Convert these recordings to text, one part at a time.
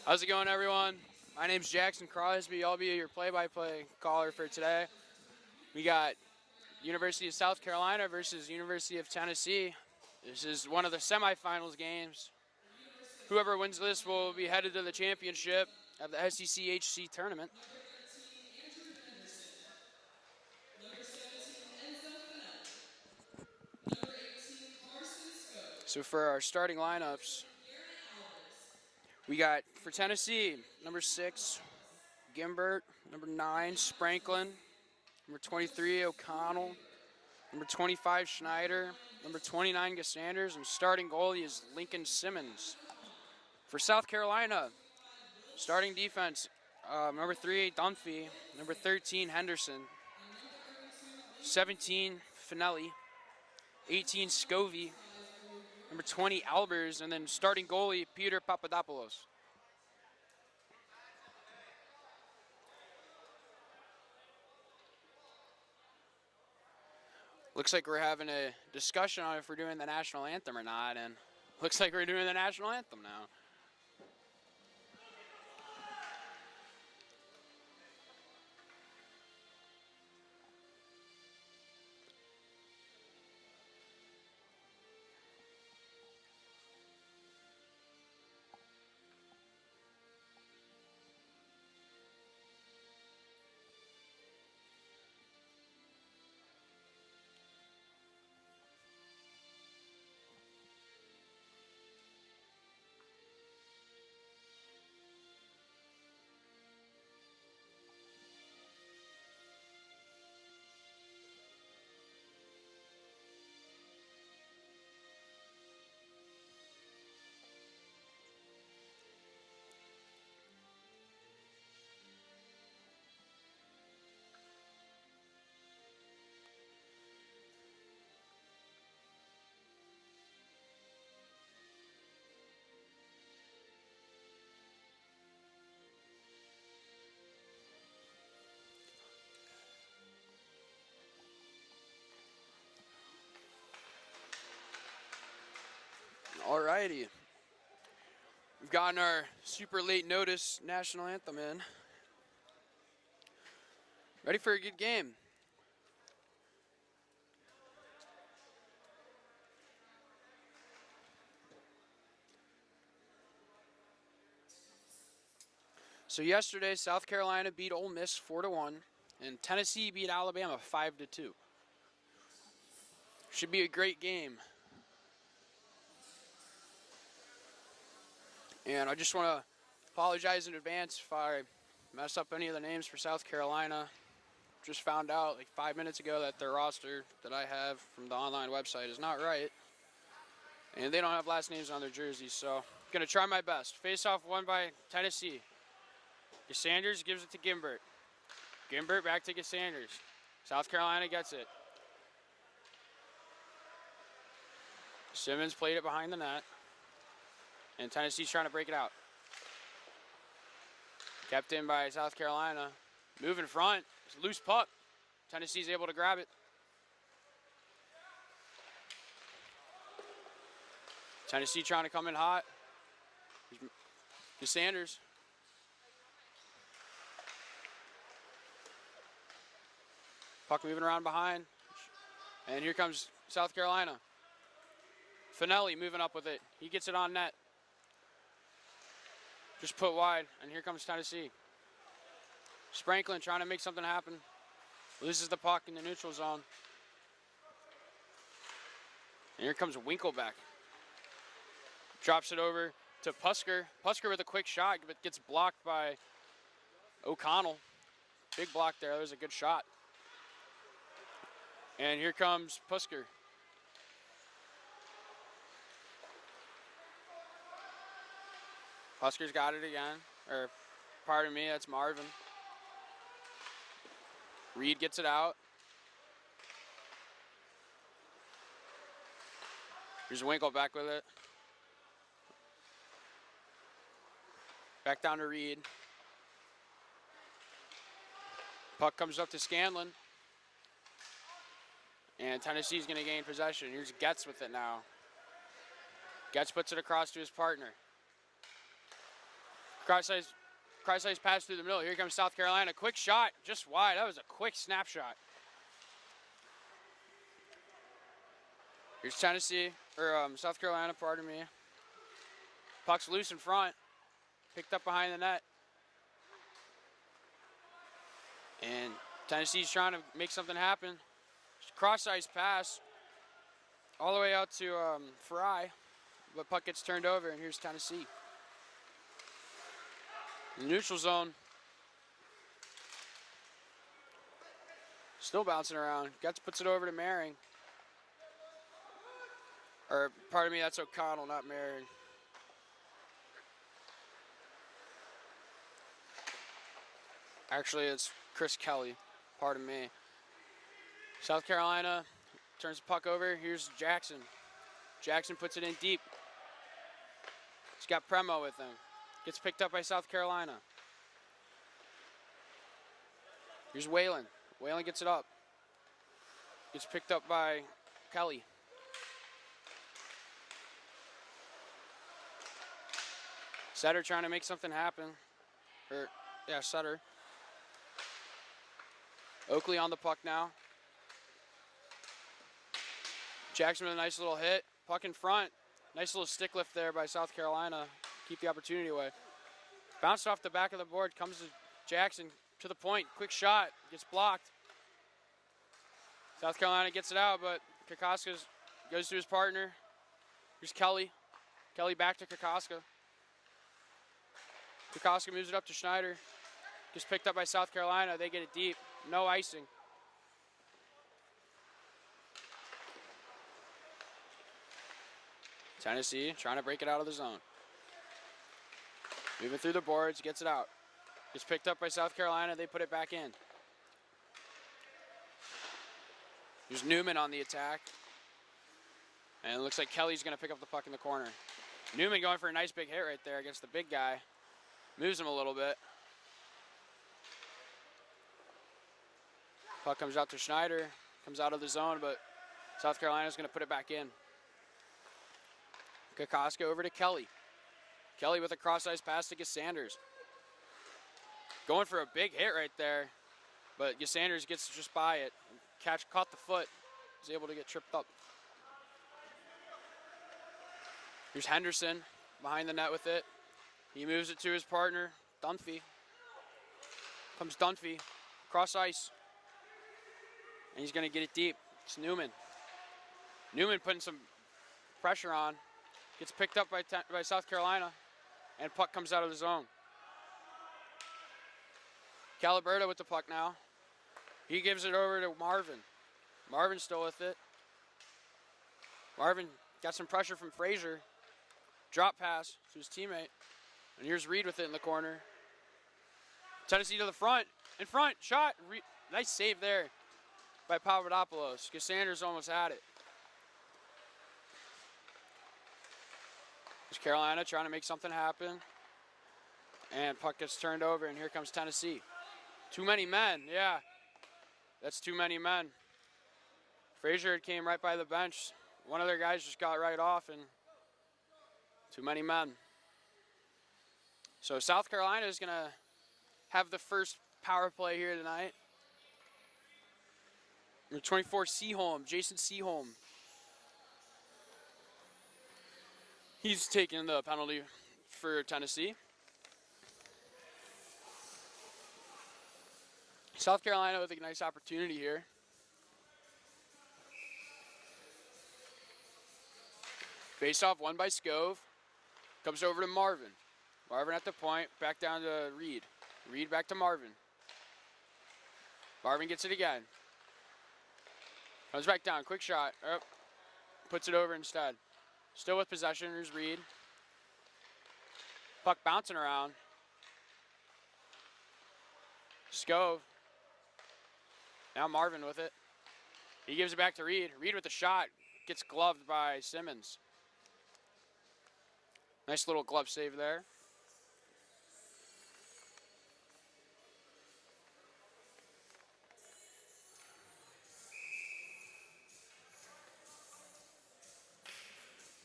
How's it going, everyone? My name's Jackson Crosby. I'll be your play-by-play caller for today. We got University of South Carolina versus University of Tennessee. This is one of the semifinals games. Whoever wins this will be headed to the championship of the SECHC tournament. So for our starting lineups, we got for Tennessee, number 6, Gimbert, number 9, Spranklin, number 23, O'Connell, number 25, Schneider, number 29, Gassanders, and starting goalie is Lincoln Simmons. For South Carolina, starting defense, number 3, Dunphy, number 13, Henderson, 17, Finelli, 18, Scovey, number 20, Albers, and then starting goalie, Peter Papadopoulos. Looks like we're having a discussion on if we're doing the national anthem or not, and looks like we're doing the national anthem now. Alrighty. We've gotten our super late notice national anthem in. Ready for a good game. So yesterday, South Carolina beat Ole Miss 4-1, and Tennessee beat Alabama 5-2. Should be a great game. And I just want to apologize in advance if I mess up any of the names for South Carolina. Just found out like 5 minutes ago that their roster that I have from the online website is not right. And they don't have last names on their jerseys, so I'm going to try my best. Face-off won by Tennessee. Gassanders gives it to Gimbert. Gimbert back to Gassanders. South Carolina gets it. Simmons played it behind the net. And Tennessee's trying to break it out. Kept in by South Carolina. Move in front. It's a loose puck. Tennessee's able to grab it. Tennessee trying to come in hot. Gassanders. Puck moving around behind. And here comes South Carolina. Finelli moving up with it. He gets it on net. Just put wide, and here comes Tennessee. Spranklin trying to make something happen. Loses the puck in the neutral zone. And here comes Winkleback. Drops it over to Pusker. Pusker with a quick shot, but gets blocked by O'Connell. Big block there. That was a good shot. And here comes Pusker. Pusker's got it again. Or, pardon me, that's Marvin. Reed gets it out. Here's Winkleback with it. Back down to Reed. Puck comes up to Scanlon. And Tennessee's going to gain possession. Here's Getz with it now. Getz puts it across to his partner. Cross-ice pass through the middle. Here comes South Carolina. Quick shot, just wide. That was a quick snapshot. Here's Tennessee, or South Carolina, pardon me. Puck's loose in front. Picked up behind the net. And Tennessee's trying to make something happen. Cross-ice pass all the way out to Fry. But puck gets turned over, and here's Tennessee. In the neutral zone. Still bouncing around. Guts puts it over to Maring. Or, pardon me, that's O'Connell, not Maring. Actually, it's Chris Kelly. Pardon me. South Carolina turns the puck over. Here's Jackson. Jackson puts it in deep. He's got Premo with him. Gets picked up by South Carolina. Here's Whalen. Whalen gets it up. Gets picked up by Kelly. Sutter trying to make something happen. Sutter. Oakley on the puck now. Jackson with a nice little hit. Puck in front. Nice little stick lift there by South Carolina. Keep the opportunity away. Bounced off the back of the board. Comes to Jackson to the point. Quick shot. Gets blocked. South Carolina gets it out, but Kokoska goes to his partner. Here's Kelly. Kelly back to Kokoska. Kokoska moves it up to Schneider. Gets picked up by South Carolina. They get it deep. No icing. Tennessee trying to break it out of the zone. Moving through the boards, gets it out. Gets picked up by South Carolina. They put it back in. There's Newman on the attack. And it looks like Kelly's going to pick up the puck in the corner. Newman going for a nice big hit right there against the big guy. Moves him a little bit. Puck comes out to Schneider. Comes out of the zone, but South Carolina's going to put it back in. Kokoska over to Kelly. Kelly with a cross-ice pass to Sanders. Going for a big hit right there, but Sanders gets just by it. Caught the foot. Was able to get tripped up. Here's Henderson behind the net with it. He moves it to his partner, Dunphy. Comes Dunphy, cross ice. And he's going to get it deep. It's Newman. Newman putting some pressure on. Gets picked up by South Carolina. And puck comes out of the zone. Caliberto with the puck now. He gives it over to Marvin. Marvin still with it. Marvin got some pressure from Frazier. Drop pass to his teammate. And here's Reed with it in the corner. Tennessee to the front. In front. Shot. Nice save there by Papadopoulos. Sanders almost had it. There's Carolina trying to make something happen. And puck gets turned over, and here comes Tennessee. Too many men, yeah. That's too many men. Frazier came right by the bench. One of their guys just got right off, and too many men. So South Carolina is going to have the first power play here tonight. Number 24, Seaholm, Jason Seaholm. He's taking the penalty for Tennessee. South Carolina with a nice opportunity here. Face-off won by Scove. Comes over to Marvin. Marvin at the point, back down to Reed. Reed back to Marvin. Marvin gets it again. Comes back down, quick shot. Oh, puts it over instead. Still with possession, here's Reed. Puck bouncing around. Scove. Now Marvin with it. He gives it back to Reed. Reed with the shot. Gets gloved by Simmons. Nice little glove save there.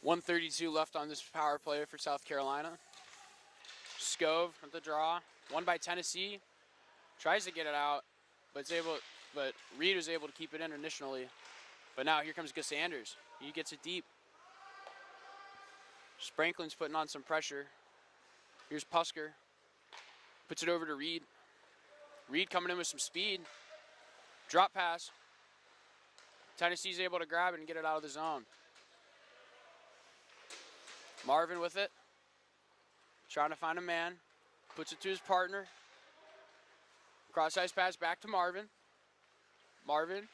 .132 left on this power play for South Carolina. Scove with the draw. Won by Tennessee. Tries to get it out, but Reed was able to keep it in initially. But now here comes Sanders. He gets it deep. Spranklin's putting on some pressure. Here's Pusker. Puts it over to Reed. Reed coming in with some speed. Drop pass. Tennessee's able to grab it and get it out of the zone. Marvin with it. Trying to find a man. Puts it to his partner. Cross-ice pass back to Marvin. Marvin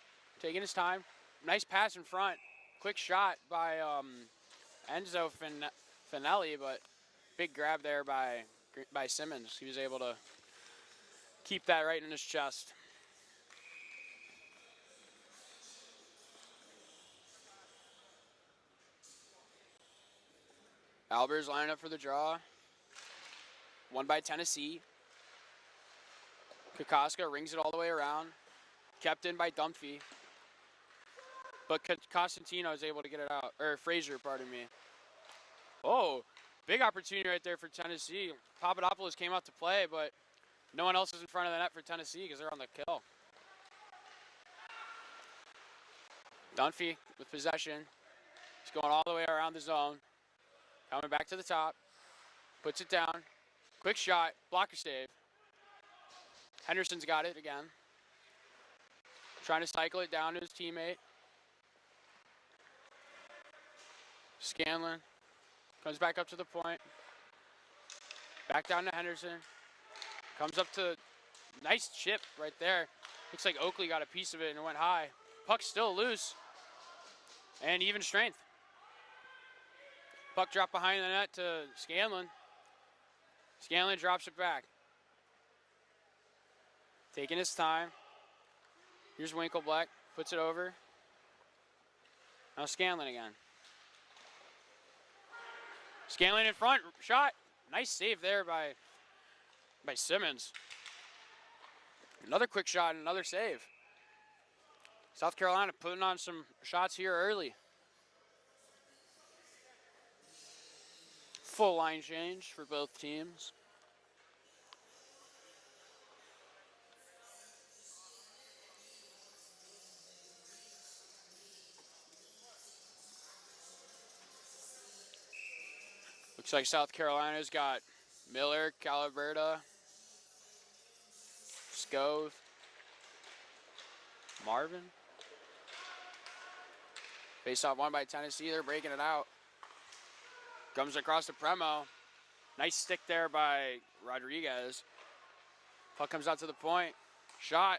taking his time. Nice pass in front. Quick shot by Enzo Finelli, but big grab there by Simmons. He was able to keep that right in his chest. Albers lining up for the draw. Won by Tennessee. Kokoska rings it all the way around. Kept in by Dunphy. But Costantino is able to get it out. Or Frazier, pardon me. Oh, big opportunity right there for Tennessee. Papadopoulos came out to play, but no one else is in front of the net for Tennessee because they're on the kill. Dunphy with possession. He's going all the way around the zone. Coming back to the top. Puts it down. Quick shot. Blocker save. Henderson's got it again. Trying to cycle it down to his teammate. Scanlon comes back up to the point. Back down to Henderson. Comes up to, nice chip right there. Looks like Oakley got a piece of it and it went high. Puck's still loose. And even strength. Puck dropped behind the net to Scanlon. Scanlon drops it back. Taking his time. Here's Winkleblack. Puts it over. Now Scanlon again. Scanlon in front. Shot. Nice save there by Simmons. Another quick shot and another save. South Carolina putting on some shots here early. Full line change for both teams. Looks like South Carolina's got Miller, Calaberta, Scove, Marvin. Face-off won by Tennessee. They're breaking it out. Comes across to Premo. Nice stick there by Rodriguez. Puck comes out to the point. Shot.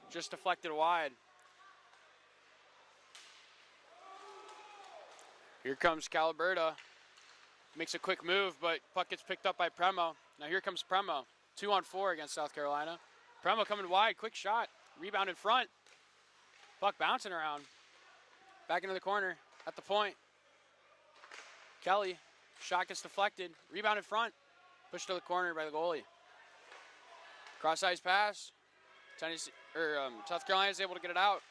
Just deflected wide. Here comes Calaberta. Makes a quick move, but puck gets picked up by Premo. Now here comes Premo. 2-on-4 against South Carolina. Premo coming wide. Quick shot. Rebound in front. Puck bouncing around. Back into the corner. At the point. Kelly, shot gets deflected. Rebound in front. Pushed to the corner by the goalie. Cross-ice pass. South Carolina is able to get it out.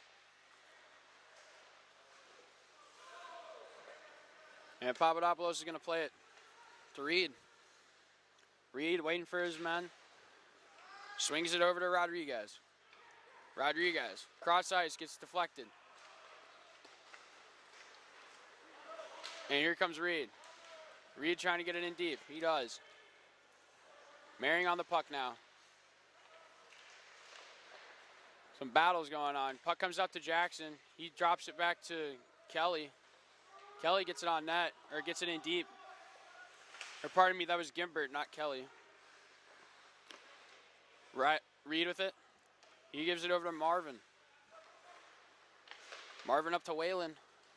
And Papadopoulos is going to play it to Reed. Reed waiting for his men. Swings it over to Rodriguez. Rodriguez, cross-ice, gets deflected. And here comes Reed. Reed trying to get it in deep. He does. Marrying on the puck now. Some battles going on. Puck comes up to Jackson. He drops it back to Kelly. Kelly gets it on net, or gets it in deep. Or pardon me, that was Gimbert, not Kelly. Right, Reed with it. He gives it over to Marvin. Marvin up to Whalen.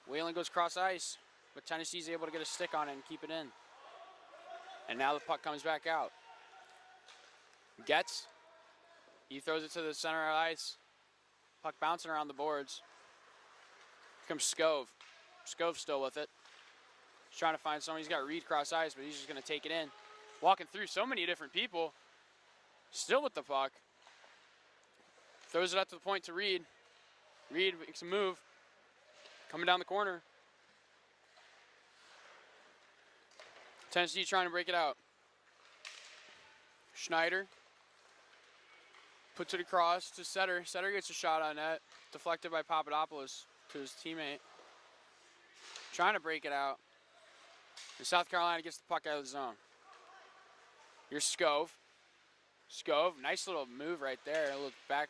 Whalen goes cross ice, but Tennessee's able to get a stick on it and keep it in. And now the puck comes back out. Gets. He throws it to the center of ice. Puck bouncing around the boards. Here comes Scove. Scove's still with it. He's trying to find someone. He's got Reed cross ice, but he's just going to take it in. Walking through so many different people. Still with the puck. Throws it up to the point to Reed. Reed makes a move. Coming down the corner. Tennessee trying to break it out. Schneider puts it across to Setter. Setter gets a shot on net, deflected by Papadopoulos to his teammate. Trying to break it out. And South Carolina gets the puck out of the zone. Here's Scove. Scove, nice little move right there. A little back,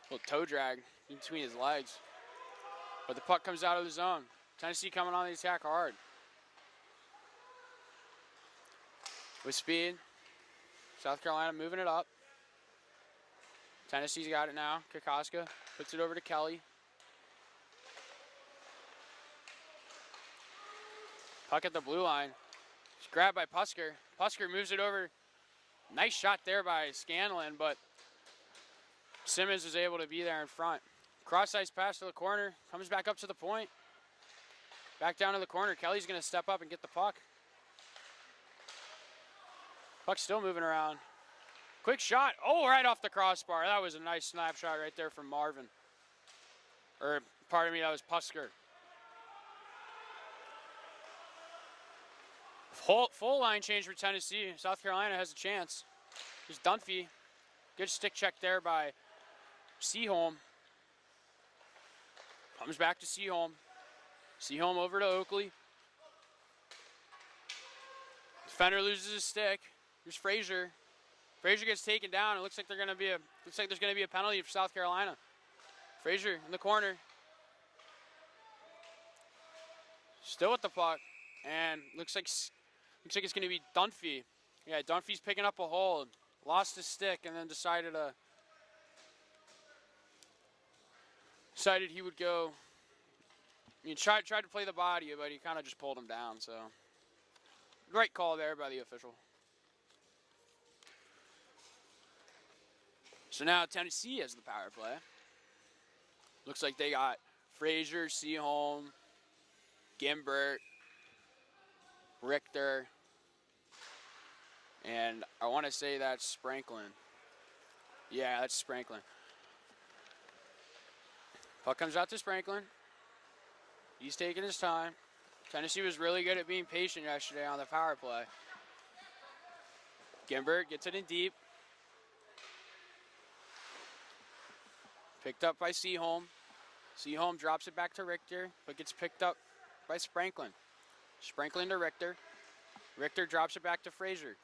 little toe drag in between his legs. But the puck comes out of the zone. Tennessee coming on the attack hard. With speed. South Carolina moving it up. Tennessee's got it now. Kokoska puts it over to Kelly. Puck at the blue line. It's grabbed by Pusker. Pusker moves it over. Nice shot there by Scanlon, but Simmons was able to be there in front. Cross-ice pass to the corner. Comes back up to the point. Back down to the corner. Kelly's going to step up and get the puck. Puck's still moving around. Quick shot. Oh, right off the crossbar. That was a nice snapshot right there from Marvin. Or, pardon me, that was Pusker. Full line change for Tennessee. South Carolina has a chance. Here's Dunphy. Good stick check there by Seaholm. Comes back to Seaholm. Seaholm over to Oakley. Defender loses his stick. Here's Frazier. Frazier gets taken down. It looks like there's going to be a penalty for South Carolina. Frazier in the corner. Still with the puck, and looks like it's going to be Dunphy. Yeah, Dunphy's picking up a hold. Lost his stick, and then decided he would go. I mean, tried to play the body, but he kind of just pulled him down. So, great call there by the official. So now Tennessee has the power play. Looks like they got Frazier, Seaholm, Gimbert, Richter, and I want to say that's Spranklin. Yeah, that's Spranklin. Puck comes out to Spranklin. He's taking his time. Tennessee was really good at being patient yesterday on the power play. Gimbert gets it in deep. Picked up by Seaholm. Seaholm drops it back to Richter, but gets picked up by Spranklin. Spranklin to Richter. Richter drops it back to Frazier.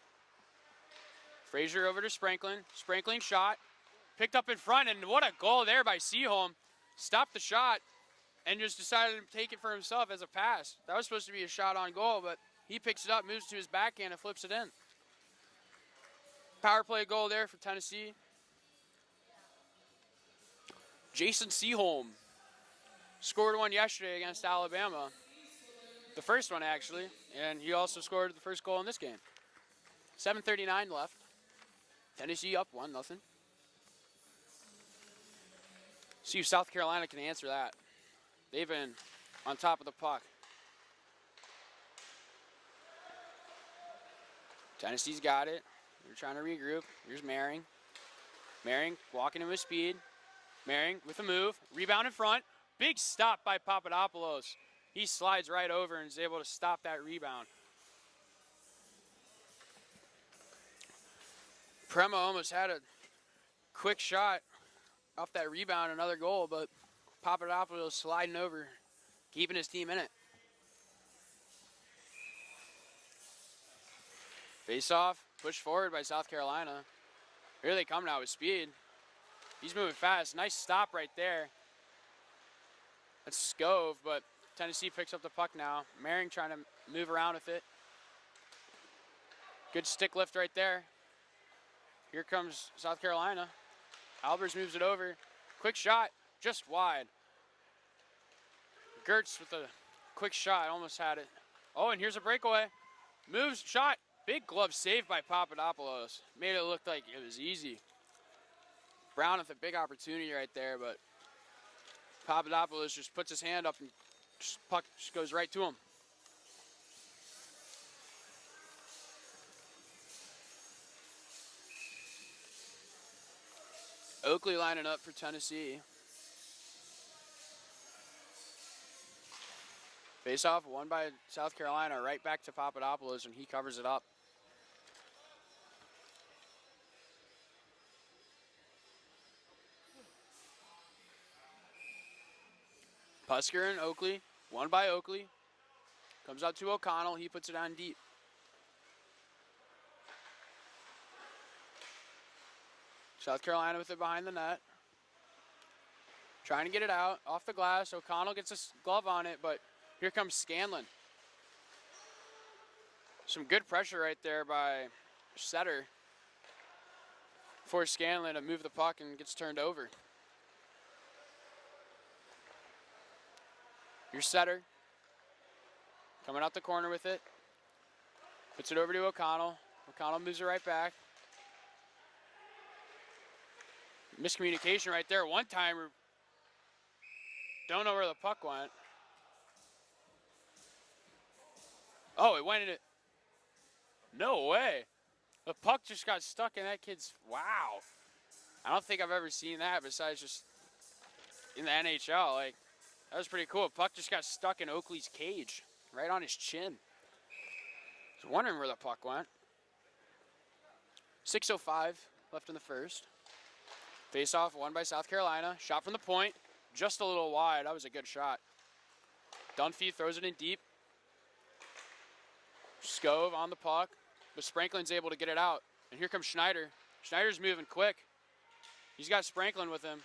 Frazier over to Spranklin. Spranklin shot. Picked up in front, and what a goal there by Seaholm. Stopped the shot and just decided to take it for himself as a pass. That was supposed to be a shot on goal, but he picks it up, moves to his backhand, and flips it in. Power play goal there for Tennessee. Jason Seaholm scored one yesterday against Alabama. The first one, actually, and he also scored the first goal in this game. 7:39 left. Tennessee up 1-0. See if South Carolina can answer that. They've been on top of the puck. Tennessee's got it. They're trying to regroup. Here's Maring. Maring walking in with speed. Maring with a move. Rebound in front. Big stop by Papadopoulos. He slides right over and is able to stop that rebound. Prema almost had a quick shot off that rebound, another goal, but Papadopoulos sliding over, keeping his team in it. Face-off, pushed forward by South Carolina. Here they come now with speed. He's moving fast. Nice stop right there. That's Scove, but Tennessee picks up the puck now. Maring trying to move around with it. Good stick lift right there. Here comes South Carolina. Albers moves it over. Quick shot, just wide. Gertz with a quick shot, almost had it. Oh, and here's a breakaway. Moves, shot. Big glove save by Papadopoulos. Made it look like it was easy. Brown with a big opportunity right there, but Papadopoulos just puts his hand up and puck just goes right to him. Oakley lining up for Tennessee. Face-off won by South Carolina, right back to Papadopoulos, and he covers it up. Husker and Oakley, won by Oakley. Comes out to O'Connell, he puts it on deep. South Carolina with it behind the net. Trying to get it out, off the glass. O'Connell gets a glove on it, but here comes Scanlon. Some good pressure right there by Setter. Force Scanlon to move the puck and gets turned over. Here's Setter. Coming out the corner with it. Puts it over to O'Connell. O'Connell moves it right back. Miscommunication right there. One-timer. Don't know where the puck went. Oh, it went in it. No way. The puck just got stuck in that kid's, wow. I don't think I've ever seen that besides just in the NHL. Like, that was pretty cool. The puck just got stuck in Oakley's cage, right on his chin. I was wondering where the puck went. 6:05 left in the first. Face-off won by South Carolina. Shot from the point, just a little wide. That was a good shot. Dunphy throws it in deep. Scove on the puck, but Spranklin's able to get it out. And here comes Schneider. Schneider's moving quick. He's got Spranklin with him.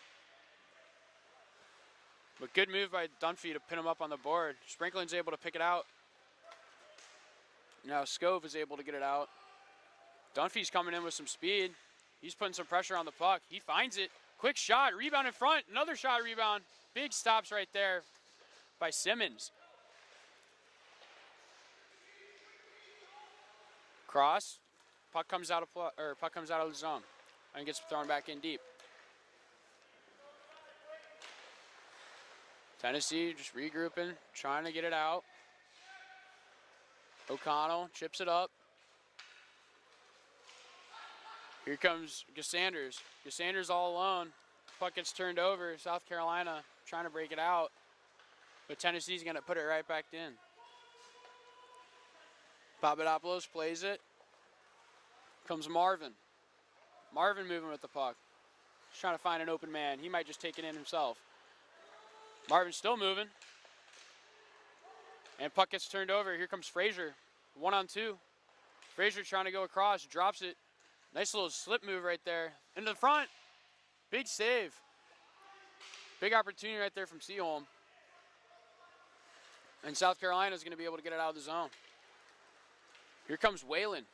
But good move by Dunphy to pin him up on the board. Spranklin's able to pick it out. Now Scove is able to get it out. Dunphy's coming in with some speed. He's putting some pressure on the puck. He finds it. Quick shot, rebound in front. Another shot, rebound. Big stops right there by Simmons. Cross. Puck comes out of the zone and gets thrown back in deep. Tennessee just regrouping, trying to get it out. O'Connell chips it up. Here comes Gassanders. Gassanders all alone. Puck gets turned over. South Carolina trying to break it out. But Tennessee's going to put it right back in. Papadopoulos plays it. Comes Marvin. Marvin moving with the puck. He's trying to find an open man. He might just take it in himself. Marvin's still moving. And puck gets turned over. Here comes Frazier. 1-on-2. Frazier trying to go across. Drops it. Nice little slip move right there. Into the front. Big save. Big opportunity right there from Seaholm. And South Carolina is going to be able to get it out of the zone. Here comes Whalen.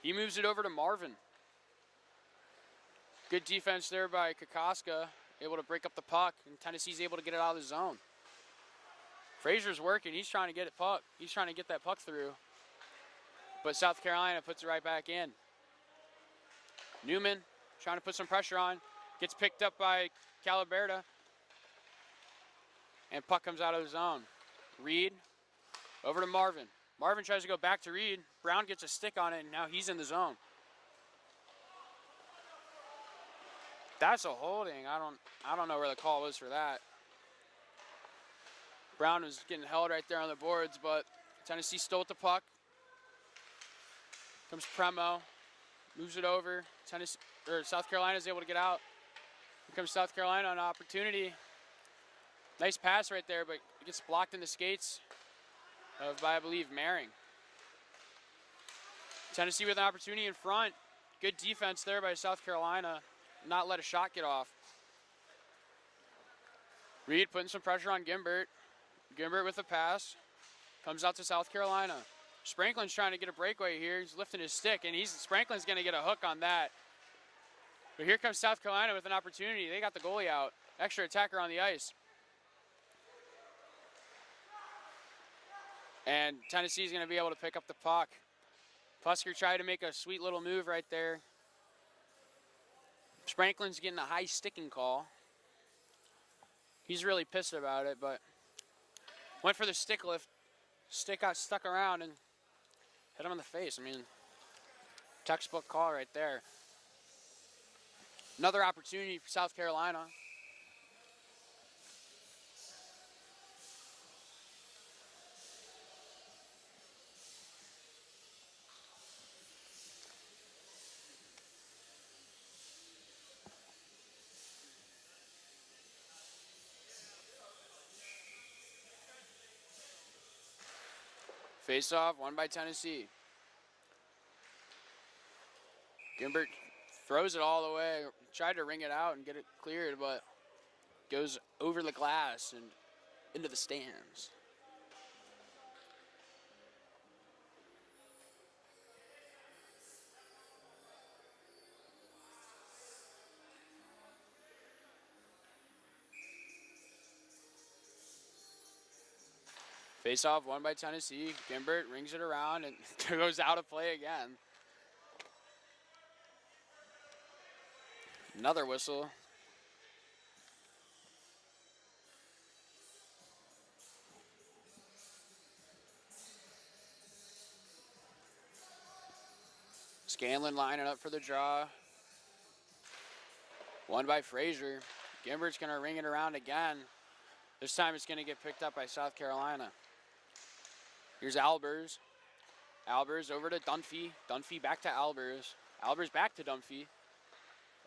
He moves it over to Marvin. Good defense there by Kokoska. Able to break up the puck. And Tennessee's able to get it out of the zone. Frazier's working. He's trying to get it puck. He's trying to get that puck through. But South Carolina puts it right back in. Newman trying to put some pressure on. Gets picked up by Calaberta. And puck comes out of the zone. Reed over to Marvin. Marvin tries to go back to Reed. Brown gets a stick on it, and now he's in the zone. That's a holding. I don't know where the call was for that. Brown was getting held right there on the boards, but Tennessee stole the puck. Comes Premo, moves it over. South Carolina is able to get out. Here comes South Carolina on an opportunity. Nice pass right there, but it gets blocked in the skates by, I believe, Maring. Tennessee with an opportunity in front. Good defense there by South Carolina. Not let a shot get off. Reed putting some pressure on Gimbert. Gimbert with a pass. Comes out to South Carolina. Spranklin's trying to get a breakaway here. He's lifting his stick, and Spranklin's going to get a hook on that. But here comes South Carolina with an opportunity. They got the goalie out. Extra attacker on the ice. And Tennessee's going to be able to pick up the puck. Pusker tried to make a sweet little move right there. Spranklin's getting a high sticking call. He's really pissed about it, but went for the stick lift. Stick got stuck around and hit him in the face. I mean, textbook call right there. Another opportunity for South Carolina. Face-off, won by Tennessee. Gimbert throws it all the way. Tried to ring it out and get it cleared, but goes over the glass and into the stands. Face-off won by Tennessee. Gimbert rings it around and goes out of play again. Another whistle. Scanlon lining up for the draw. Won by Frazier. Gimbert's going to ring it around again. This time it's going to get picked up by South Carolina. Here's Albers. Albers over to Dunphy. Dunphy back to Albers. Albers back to Dunphy.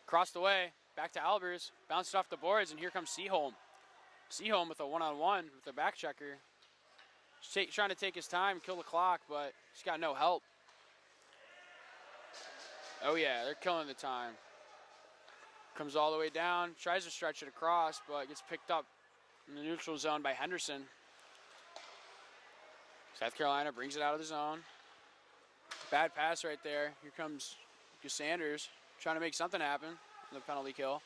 Across the way, back to Albers. Bounced off the boards, and here comes Seaholm. Seaholm with a one-on-one with the back checker. Trying to take his time, kill the clock, but he's got no help. Oh yeah, they're killing the time. Comes all the way down, tries to stretch it across, but gets picked up in the neutral zone by Henderson. South Carolina brings it out of the zone. Bad pass right there. Here comes Gus Sanders trying to make something happen on the penalty kill.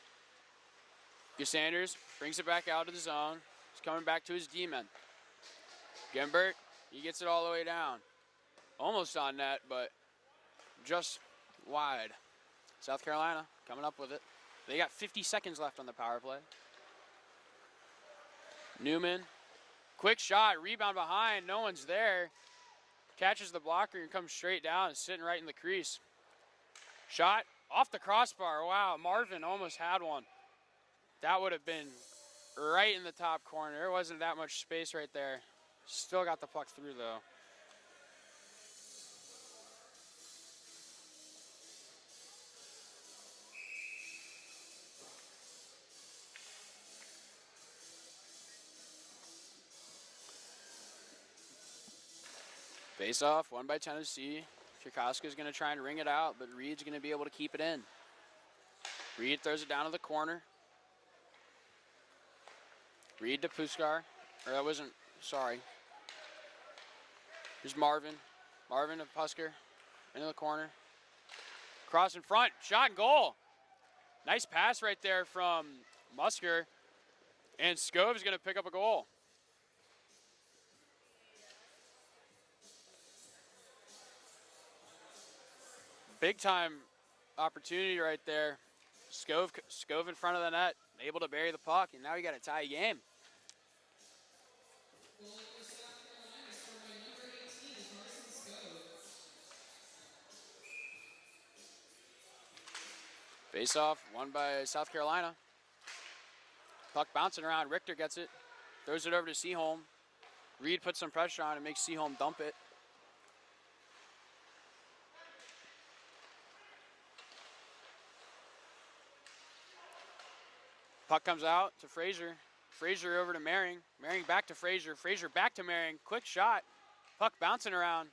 Gus Sanders brings it back out of the zone. He's coming back to his D-men. Gimbert, he gets it all the way down. Almost on net, but just wide. South Carolina coming up with it. They got 50 seconds left on the power play. Newman, quick shot, rebound behind, no one's there. Catches the blocker and comes straight down, sitting right in the crease. Shot off the crossbar, wow, Marvin almost had one. That would have been right in the top corner. There wasn't that much space right there. Still got the puck through though. Face-off, won by Tennessee. Chikoska's going to try and ring it out, but Reed's going to be able to keep it in. Reed throws it down to the corner. Reed to Puskar. Or that wasn't, sorry. Here's Marvin. Marvin to Pusker. Into the corner. Cross in front. Shot and goal. Nice pass right there from Musker. And Scove is going to pick up a goal. Big time opportunity right there. Scove in front of the net, able to bury the puck, and now you got a tie game. Face-off, won by South Carolina. Puck bouncing around, Richter gets it, throws it over to Seaholm. Reed puts some pressure on and makes Seaholm dump it. Puck comes out to Frazier. Frazier over to Mehring. Mehring back to Frazier. Frazier back to Mehring. Quick shot. Puck bouncing around.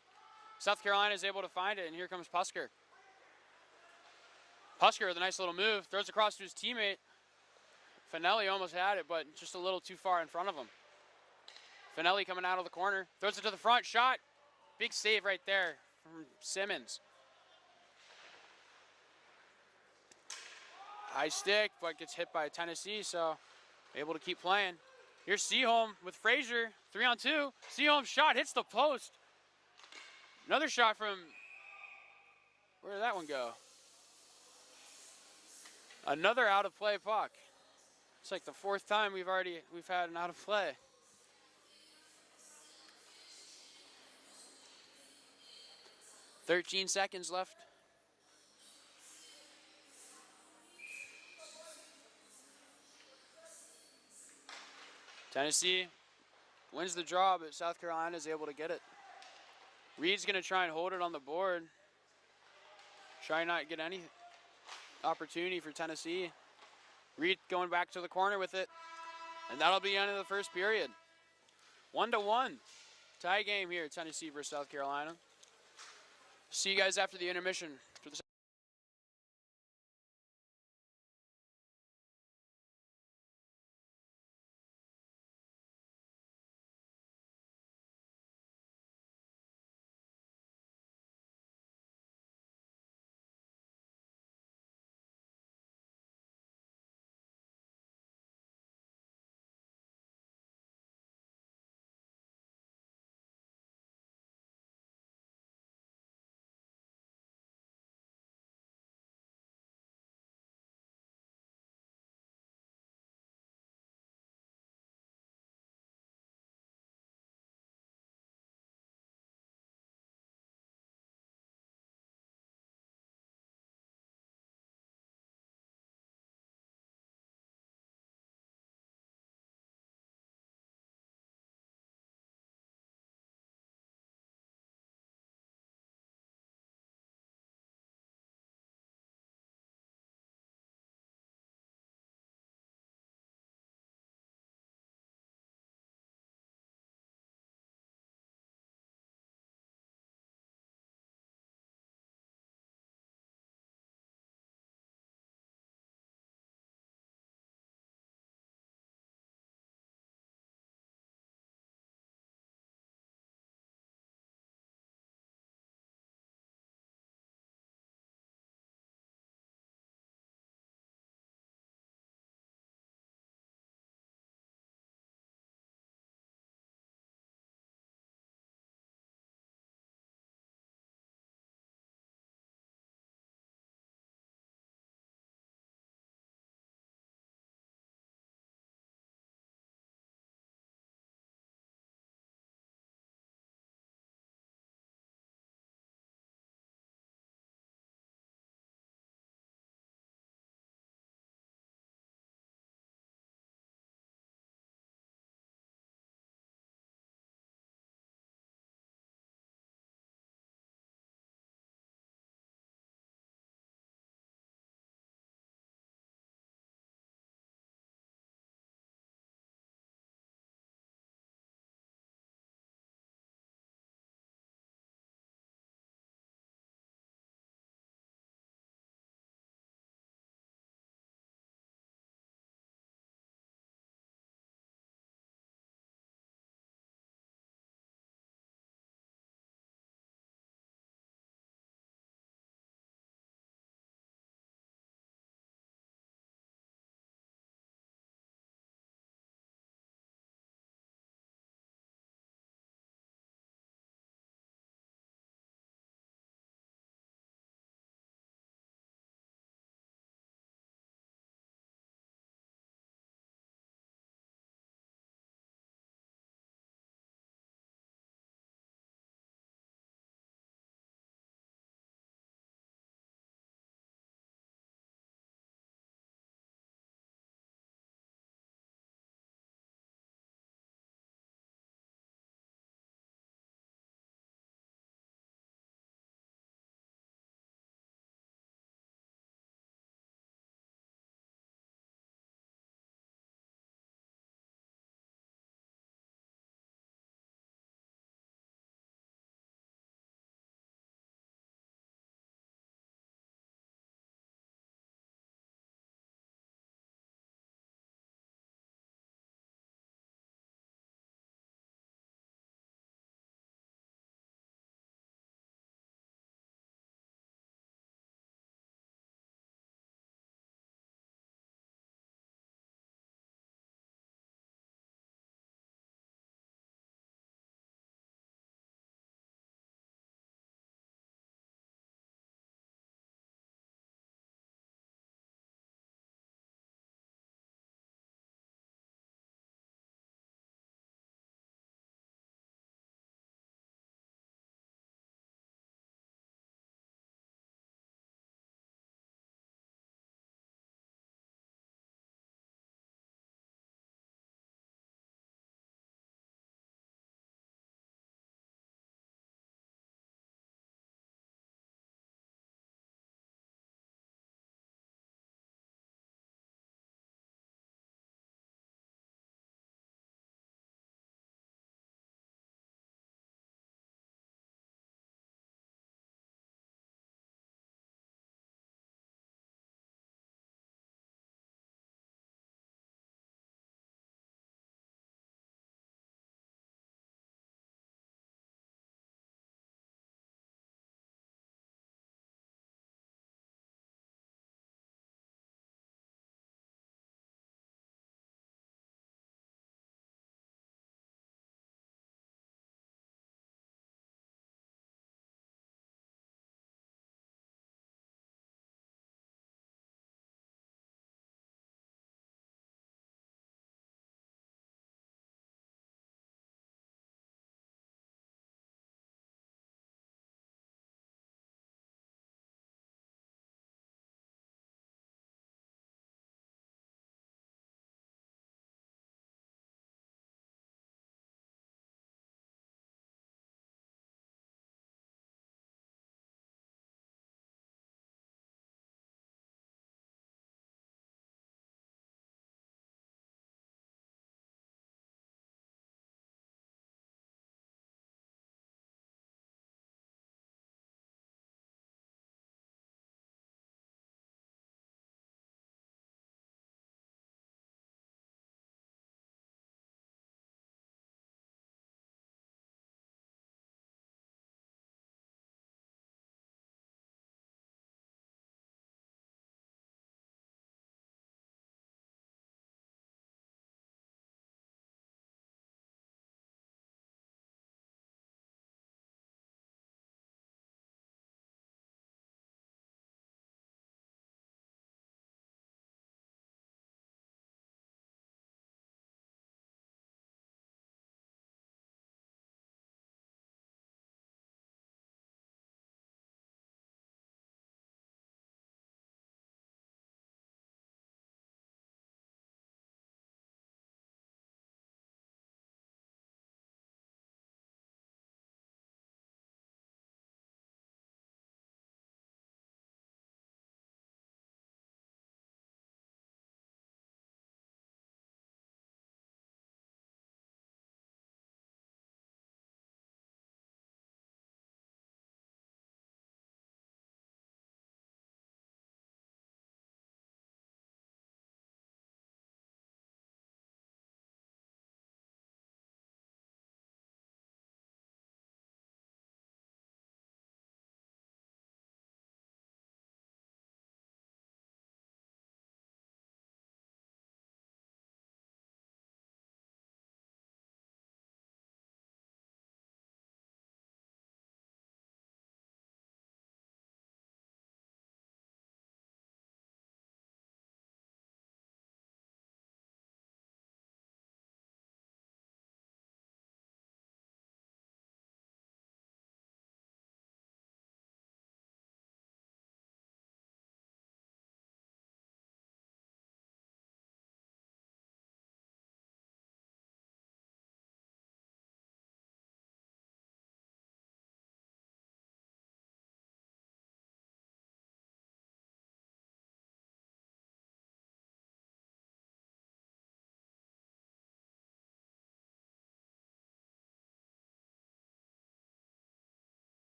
South Carolina is able to find it, and here comes Pusker. Pusker with a nice little move. Throws across to his teammate. Finelli almost had it, but just a little too far in front of him. Finelli coming out of the corner. Throws it to the front. Shot. Big save right there from Simmons. High stick, but gets hit by Tennessee, so able to keep playing. Here's Seaholm with Frazier, 3-on-2. Seaholm's shot hits the post. Another shot from, where did that one go? Another out of play puck. It's like the fourth time we've had an out of play. "13 seconds left. Tennessee wins the draw, but South Carolina is able to get it. Reed's going to try and hold it on the board. Try not to get any opportunity for Tennessee. Reed going back to the corner with it. And that'll be the end of the first period. 1-1. Tie game here, Tennessee versus South Carolina. See you guys after the intermission for the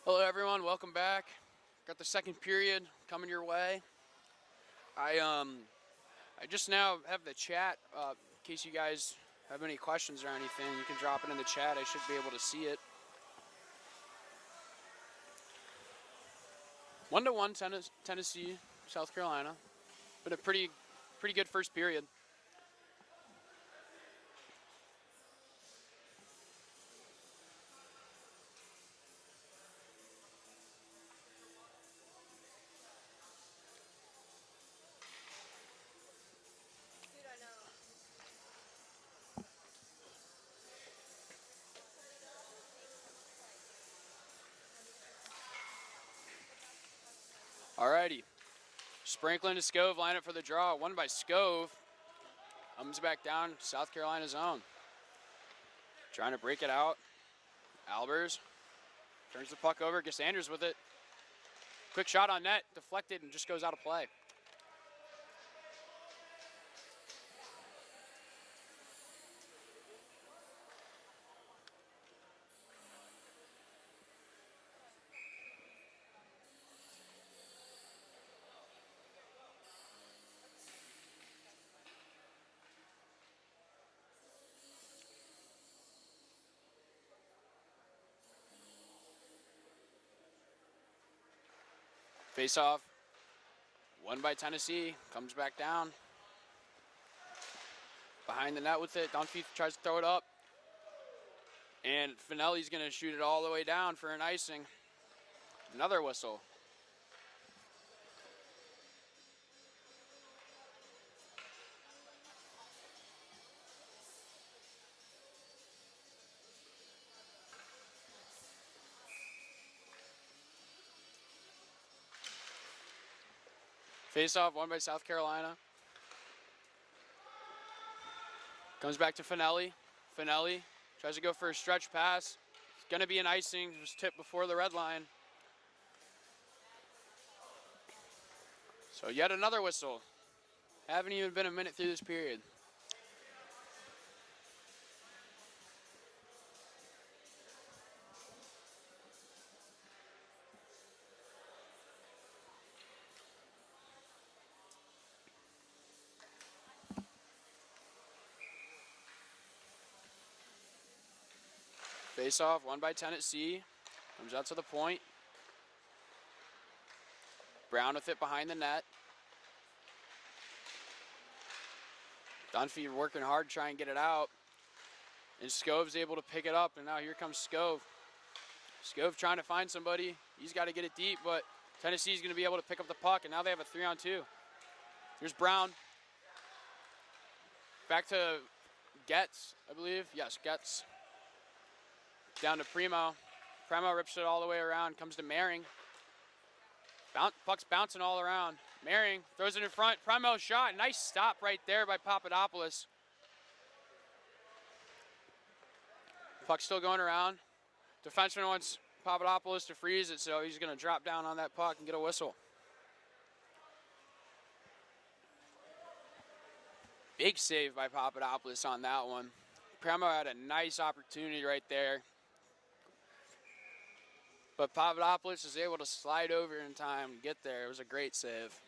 Hello everyone, welcome back. Got the second period coming your way. I just now have the chat, in case you guys have any questions or anything, you can drop it in the chat. I should be able to see it. 1-1 Tennessee, South Carolina. Been a pretty good first period. Alrighty. Sprinkling to Scove, line up for the draw. Won by Scove. Comes back down, South Carolina zone. Trying to break it out. Albers turns the puck over, gets Sanders with it. Quick shot on net, deflected and just goes out of play. Face off, won by Tennessee, comes back down. Behind the net with it, Dunphy tries to throw it up. And Finelli's gonna shoot it all the way down for an icing. Another whistle. Face-off won by South Carolina. Comes back to Finelli. Finelli tries to go for a stretch pass. It's going to be an icing, just tipped before the red line. So yet another whistle. Haven't even been a minute through this period. Face off, won by Tennessee. Comes out to the point. Brown with it behind the net. Dunphy working hard to try and get it out. And Scove's able to pick it up, and now here comes Scove. Scove trying to find somebody. He's got to get it deep, but Tennessee's going to be able to pick up the puck, and now they have a 3-on-2. Here's Brown. Back to Getz, I believe. Yes, Getz. Down to Primo. Primo rips it all the way around, comes to Mehring. Puck's bouncing all around. Mehring throws it in front. Primo shot. Nice stop right there by Papadopoulos. Puck's still going around. Defenseman wants Papadopoulos to freeze it, so he's going to drop down on that puck and get a whistle. Big save by Papadopoulos on that one. Primo had a nice opportunity right there. But Papadopoulos was able to slide over in time and get there. It was a great save.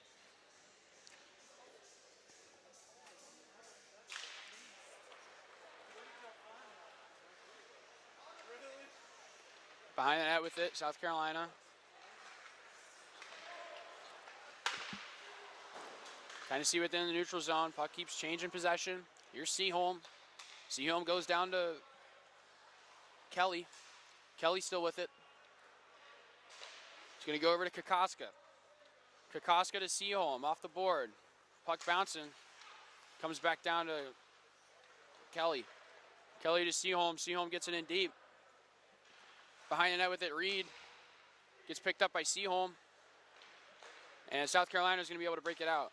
Behind the net with it, South Carolina. Tennessee within the neutral zone. Puck keeps changing possession. Here's Seaholm. Seaholm goes down to Kelly. Kelly still with it. He's going to go over to Kokoska. Kokoska to Seaholm off the board. Puck bouncing. Comes back down to Kelly. Kelly to Seaholm. Seaholm gets it in deep. Behind the net with it, Reed. Gets picked up by Seaholm. And South Carolina is going to be able to break it out.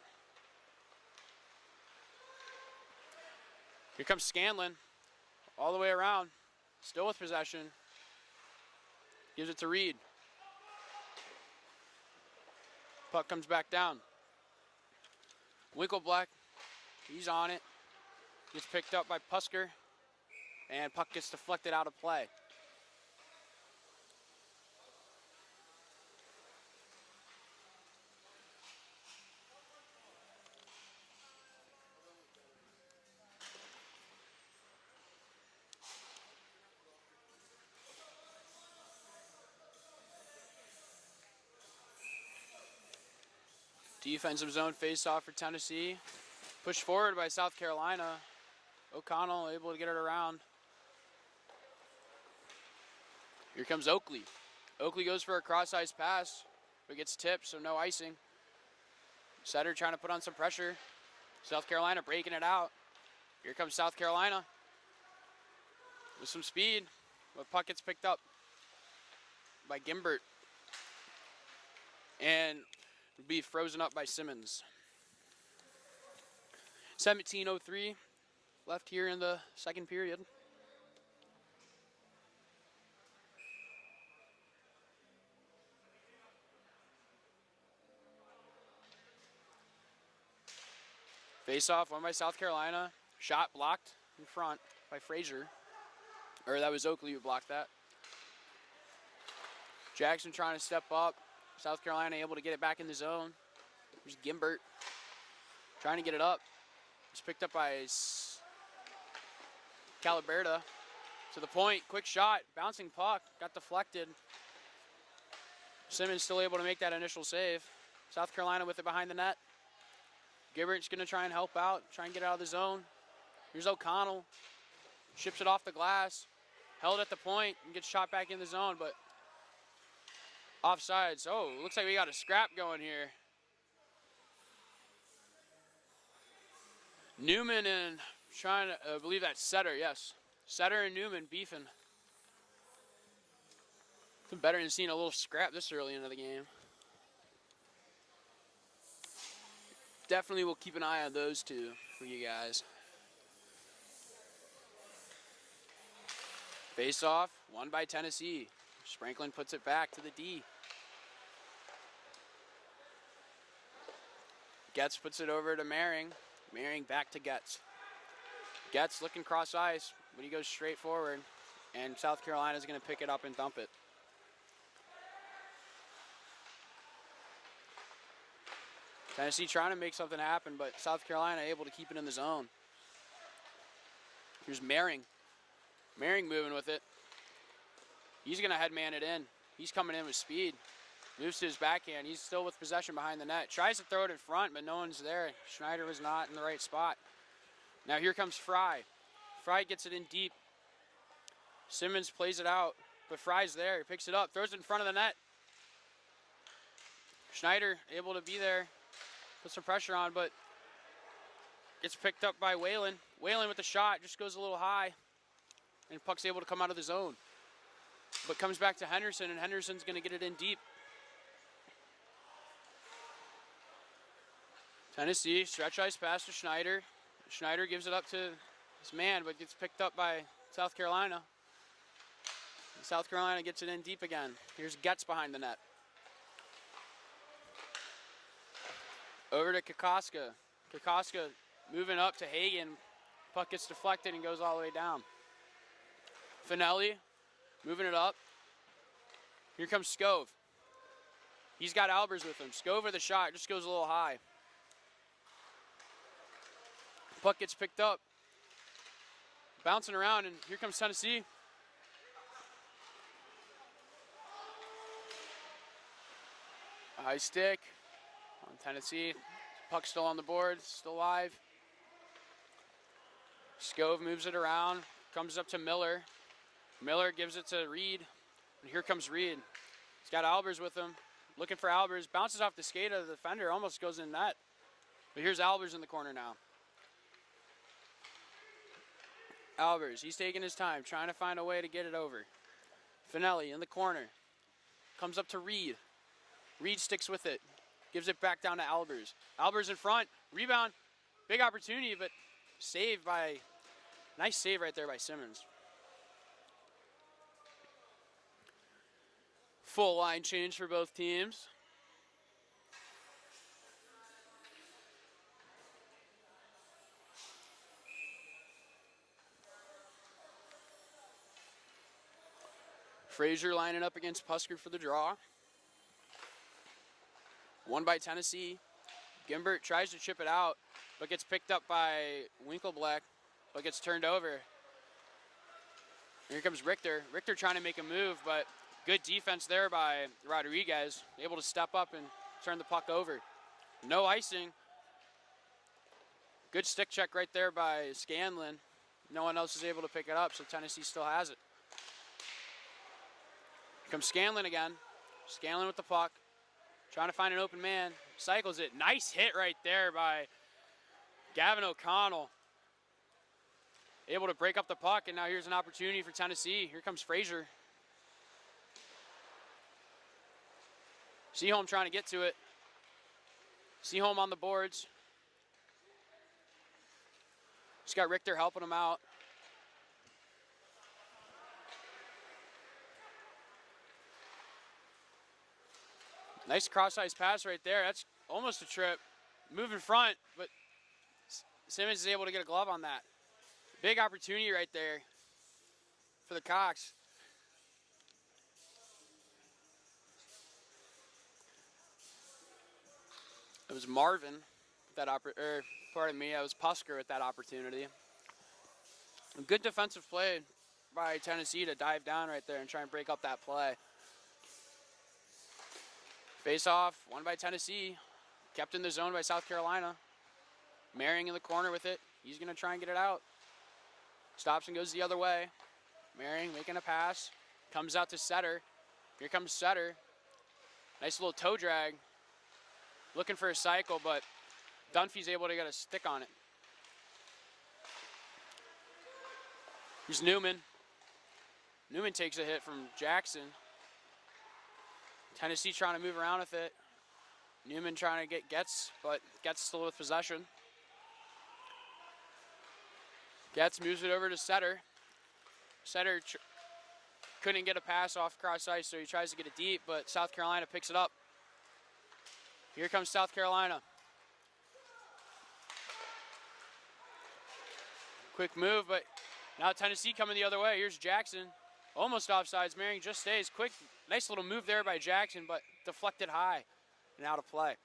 Here comes Scanlon. All the way around. Still with possession. Gives it to Reed. Puck comes back down. Winkleblack, he's on it. Gets picked up by Pusker. And puck gets deflected out of play. Defensive zone face-off for Tennessee. Pushed forward by South Carolina. O'Connell able to get it around. Here comes Oakley. Oakley goes for a cross-ice pass, but gets tipped, so no icing. Setter trying to put on some pressure. South Carolina breaking it out. Here comes South Carolina with some speed, but puck gets picked up by Gimbert and will be frozen up by Simmons. 17:03 left here in the second period. Face-off won by South Carolina. Shot blocked in front by Frazier. Or that was Oakley who blocked that. Jackson trying to step up. South Carolina able to get it back in the zone. There's Gimbert trying to get it up. It's picked up by Calaberta. To the point, quick shot, bouncing puck, got deflected. Simmons still able to make that initial save. South Carolina with it behind the net. Gibbert's gonna try and help out, try and get out of the zone. Here's O'Connell, ships it off the glass, held at the point and gets shot back in the zone, but offsides. Oh, looks like we got a scrap going here. Newman and trying to, I believe that's Setter, yes. Setter and Newman beefing. It's better than seeing a little scrap this early into the game. Definitely will keep an eye on those two for you guys. Face off, won by Tennessee. Spranklin puts it back to the D. Getz puts it over to Mehring. Mehring back to Getz. Getz looking cross ice, but he goes straight forward, and South Carolina's going to pick it up and dump it. Tennessee trying to make something happen, but South Carolina able to keep it in the zone. Here's Mehring. Mehring moving with it. He's going to headman it in. He's coming in with speed. Moves to his backhand. He's still with possession behind the net. Tries to throw it in front, but no one's there. Schneider was not in the right spot. Now here comes Fry. Fry gets it in deep. Simmons plays it out, but Fry's there. He picks it up, throws it in front of the net. Schneider able to be there, put some pressure on, but gets picked up by Whalen. Whalen with the shot, just goes a little high, and puck's able to come out of the zone. But comes back to Henderson, and Henderson's going to get it in deep. Tennessee, stretch ice pass to Schneider. Schneider gives it up to his man, but gets picked up by South Carolina. South Carolina gets it in deep again. Here's Getz behind the net. Over to Kokoska. Kokoska moving up to Hagan. Puck gets deflected and goes all the way down. Finelli moving it up. Here comes Scove. He's got Albers with him. Scove with the shot, just goes a little high. Puck gets picked up. Bouncing around, and here comes Tennessee. High stick on Tennessee. Puck still on the board, still live. Scove moves it around, comes up to Miller. Miller gives it to Reed, and here comes Reed. He's got Albers with him, looking for Albers. Bounces off the skate of the defender, almost goes in net. But here's Albers in the corner now. Albers, he's taking his time, trying to find a way to get it over. Finelli in the corner. Comes up to Reed. Reed sticks with it. Gives it back down to Albers. Albers in front. Rebound. Big opportunity, but saved by... Nice save right there by Simmons. Full line change for both teams. Frazier lining up against Pusker for the draw. Won by Tennessee. Gimbert tries to chip it out, but gets picked up by Winkleblack, but gets turned over. Here comes Richter. Richter trying to make a move, but good defense there by Rodriguez. Able to step up and turn the puck over. No icing. Good stick check right there by Scanlon. No one else is able to pick it up, so Tennessee still has it. Here comes Scanlon again. Scanlon with the puck. Trying to find an open man. Cycles it. Nice hit right there by Gavin O'Connell. Able to break up the puck, and now here's an opportunity for Tennessee. Here comes Frazier. Seaholm trying to get to it. Seaholm on the boards. Just got Richter helping him out. Nice cross-ice pass right there. That's almost a trip. Move in front, but Simmons is able to get a glove on that. Big opportunity right there for the Cox. It was Marvin that pardon me, it was Pusker with that opportunity. A good defensive play by Tennessee to dive down right there and try and break up that play. Face off, won by Tennessee. Kept in the zone by South Carolina. Merring in the corner with it. He's going to try and get it out. Stops and goes the other way. Merring making a pass. Comes out to Setter. Here comes Setter. Nice little toe drag. Looking for a cycle, but Dunphy's able to get a stick on it. Here's Newman. Newman takes a hit from Jackson. Tennessee trying to move around with it. Newman trying to get Getz, but Getz still with possession. Getz moves it over to Setter. Setter couldn't get a pass off cross ice, so he tries to get it deep, but South Carolina picks it up. Here comes South Carolina. Quick move, but now Tennessee coming the other way. Here's Jackson. Almost offsides. Merring just stays. Quick, nice little move there by Jackson, but deflected high and out of play.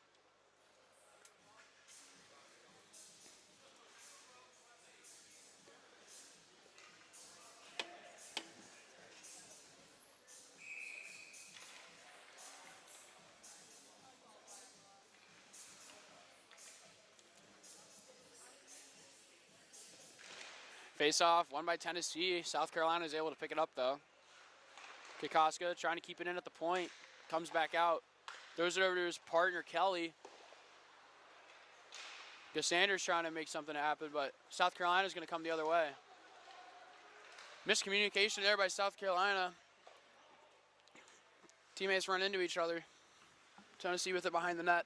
Face off, won by Tennessee. South Carolina is able to pick it up though. Kokoska trying to keep it in at the point. Comes back out. Throws it over to his partner, Kelly. Sanders trying to make something happen, but South Carolina is going to come the other way. Miscommunication there by South Carolina. Teammates run into each other. Tennessee with it behind the net.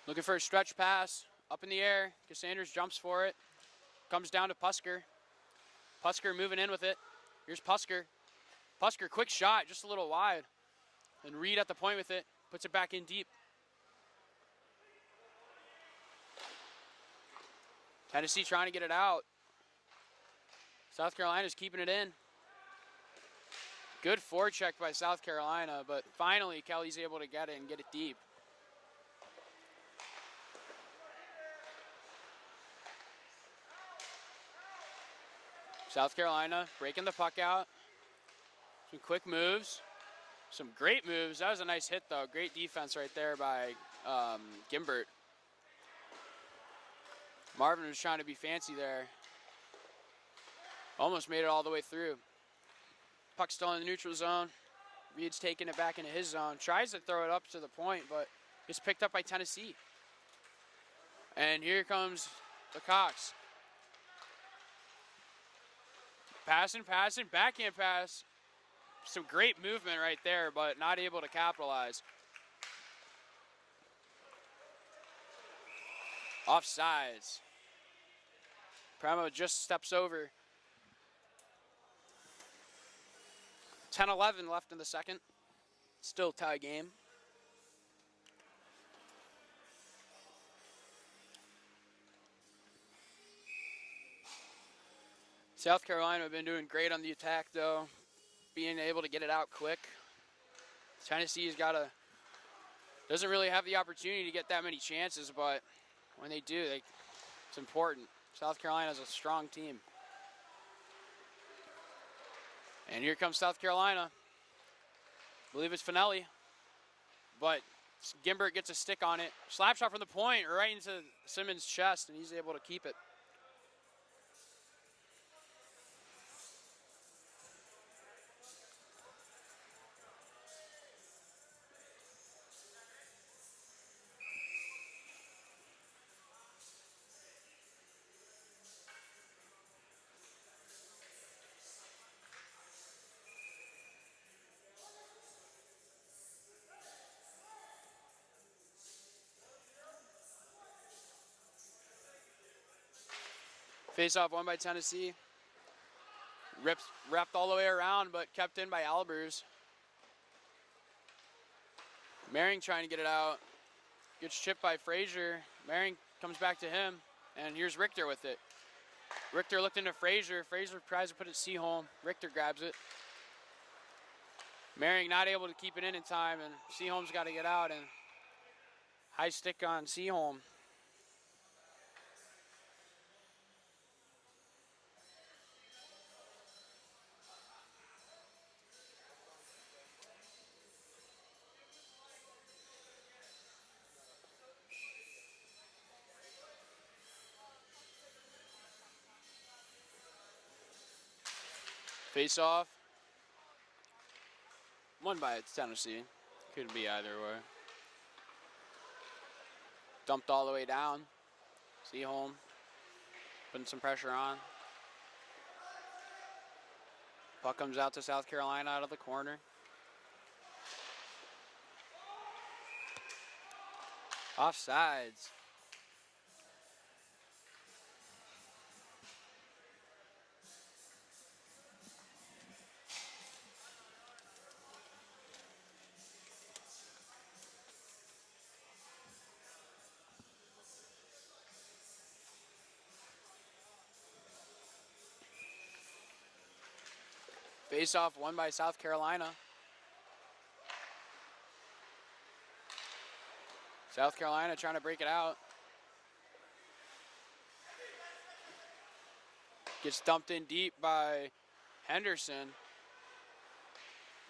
Looking for a stretch pass. Up in the air. Sanders jumps for it. Comes down to Pusker. Pusker moving in with it. Here's Pusker. Pusker, quick shot, just a little wide. And Reed at the point with it. Puts it back in deep. Tennessee trying to get it out. South Carolina's keeping it in. Good forecheck by South Carolina, but finally Kelly's able to get it and get it deep. South Carolina breaking the puck out. Some quick moves. Some great moves. That was a nice hit, though. Great defense right there by Gimbert. Marvin was trying to be fancy there. Almost made it all the way through. Puck still in the neutral zone. Reed's taking it back into his zone. Tries to throw it up to the point, but it's picked up by Tennessee. And here comes the Cox. Passing, backhand pass. Some great movement right there, but not able to capitalize. Offsides. Premo just steps over. 10-11 left in the second. Still tie game. South Carolina have been doing great on the attack, though, being able to get it out quick. Tennessee's doesn't really have the opportunity to get that many chances, but when they do, it's important. South Carolina's a strong team. And here comes South Carolina. I believe it's Finelli, but Gimbert gets a stick on it. Slap shot from the point right into Simmons' chest, and he's able to keep it. Face-off won by Tennessee. Wrapped all the way around, but kept in by Albers. Mehring trying to get it out. Gets chipped by Frazier. Mehring comes back to him, and here's Richter with it. Richter looked into Frazier. Frazier tries to put it Seaholm. Richter grabs it. Mehring not able to keep it in time, and Seaholm's got to get out, and high stick on Seaholm. Face off. Won by Tennessee. Could be either way. Dumped all the way down. Seaholm putting some pressure on. Puck comes out to South Carolina out of the corner. Offsides. Face-off won by South Carolina. South Carolina trying to break it out. Gets dumped in deep by Henderson.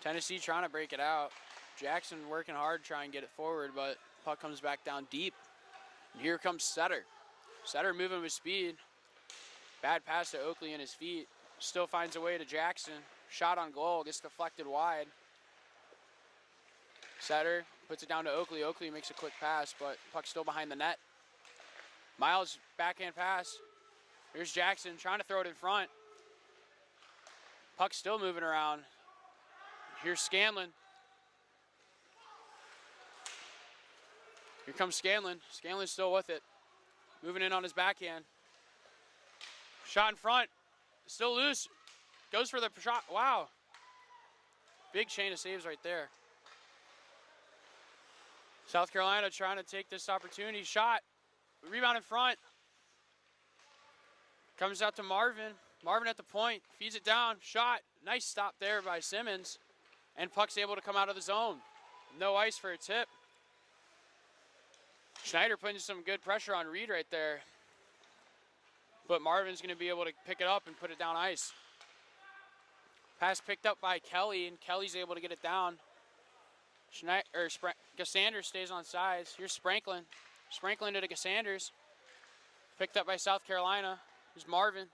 Tennessee trying to break it out. Jackson working hard to try and get it forward, but puck comes back down deep. And here comes Sutter. Sutter moving with speed. Bad pass to Oakley in his feet. Still finds a way to Jackson. Shot on goal, gets deflected wide. Sutter puts it down to Oakley. Oakley makes a quick pass, but puck's still behind the net. Miles backhand pass. Here's Jackson trying to throw it in front. Puck's still moving around. Here's Scanlon. Here comes Scanlon. Scanlon's still with it. Moving in on his backhand. Shot in front. Still loose. Goes for the shot. Wow. Big chain of saves right there. South Carolina trying to take this opportunity. Shot. Rebound in front. Comes out to Marvin. Marvin at the point. Feeds it down. Shot. Nice stop there by Simmons. And puck's able to come out of the zone. No ice for a tip. Schneider putting some good pressure on Reed right there. But Marvin's going to be able to pick it up and put it down ice. Pass picked up by Kelly, and Kelly's able to get it down. Cassanders stays on sides. Here's Spranklin. Spranklin to Cassanders. Picked up by South Carolina. Here's Marvin.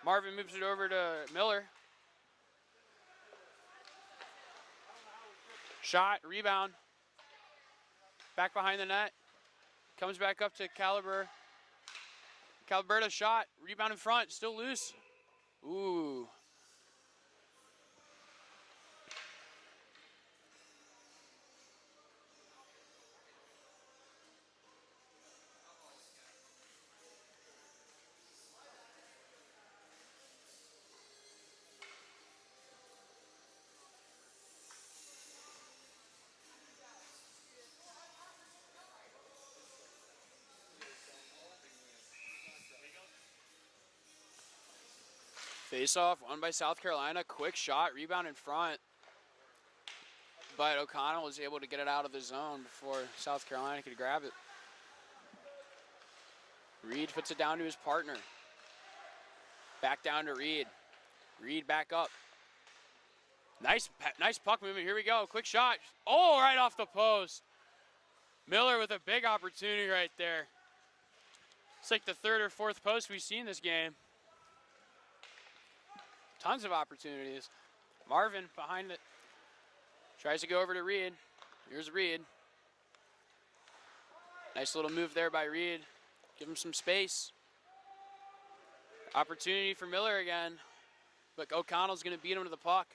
Marvin moves it over to Miller. Shot, rebound. Back behind the net. Comes back up to Caliber. Caliberto shot, rebound in front, still loose. Ooh. Face-off, won by South Carolina. Quick shot, rebound in front. But O'Connell was able to get it out of the zone before South Carolina could grab it. Reed puts it down to his partner. Back down to Reed. Reed back up. Nice puck movement. Here we go. Quick shot. Oh, right off the post. Miller with a big opportunity right there. It's like the third or fourth post we've seen this game. Tons of opportunities. Marvin behind it. Tries to go over to Reed. Here's Reed. Nice little move there by Reed. Give him some space. Opportunity for Miller again. But O'Connell's going to beat him to the puck.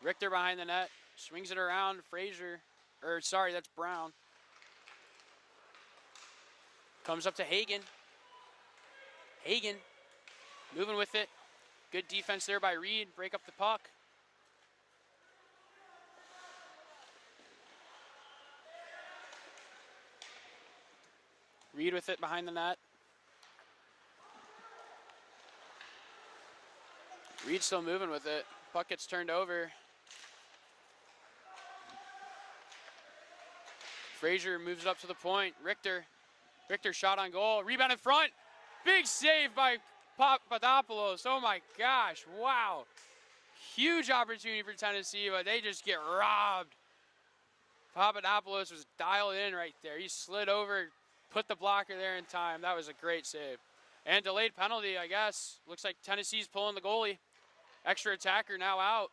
Richter behind the net. Swings it around. Frazier. That's Brown. Comes up to Hagen. Hagen moving with it. Good defense there by Reed. Break up the puck. Reed with it behind the net. Reed still moving with it. Puck gets turned over. Frazier moves it up to the point. Richter shot on goal. Rebound in front. Big save by Papadopoulos. Oh my gosh, wow. Huge opportunity for Tennessee, but they just get robbed. Papadopoulos was dialed in right there. He slid over, put the blocker there in time. That was a great save. And delayed penalty, I guess. Looks like Tennessee's pulling the goalie. Extra attacker now out.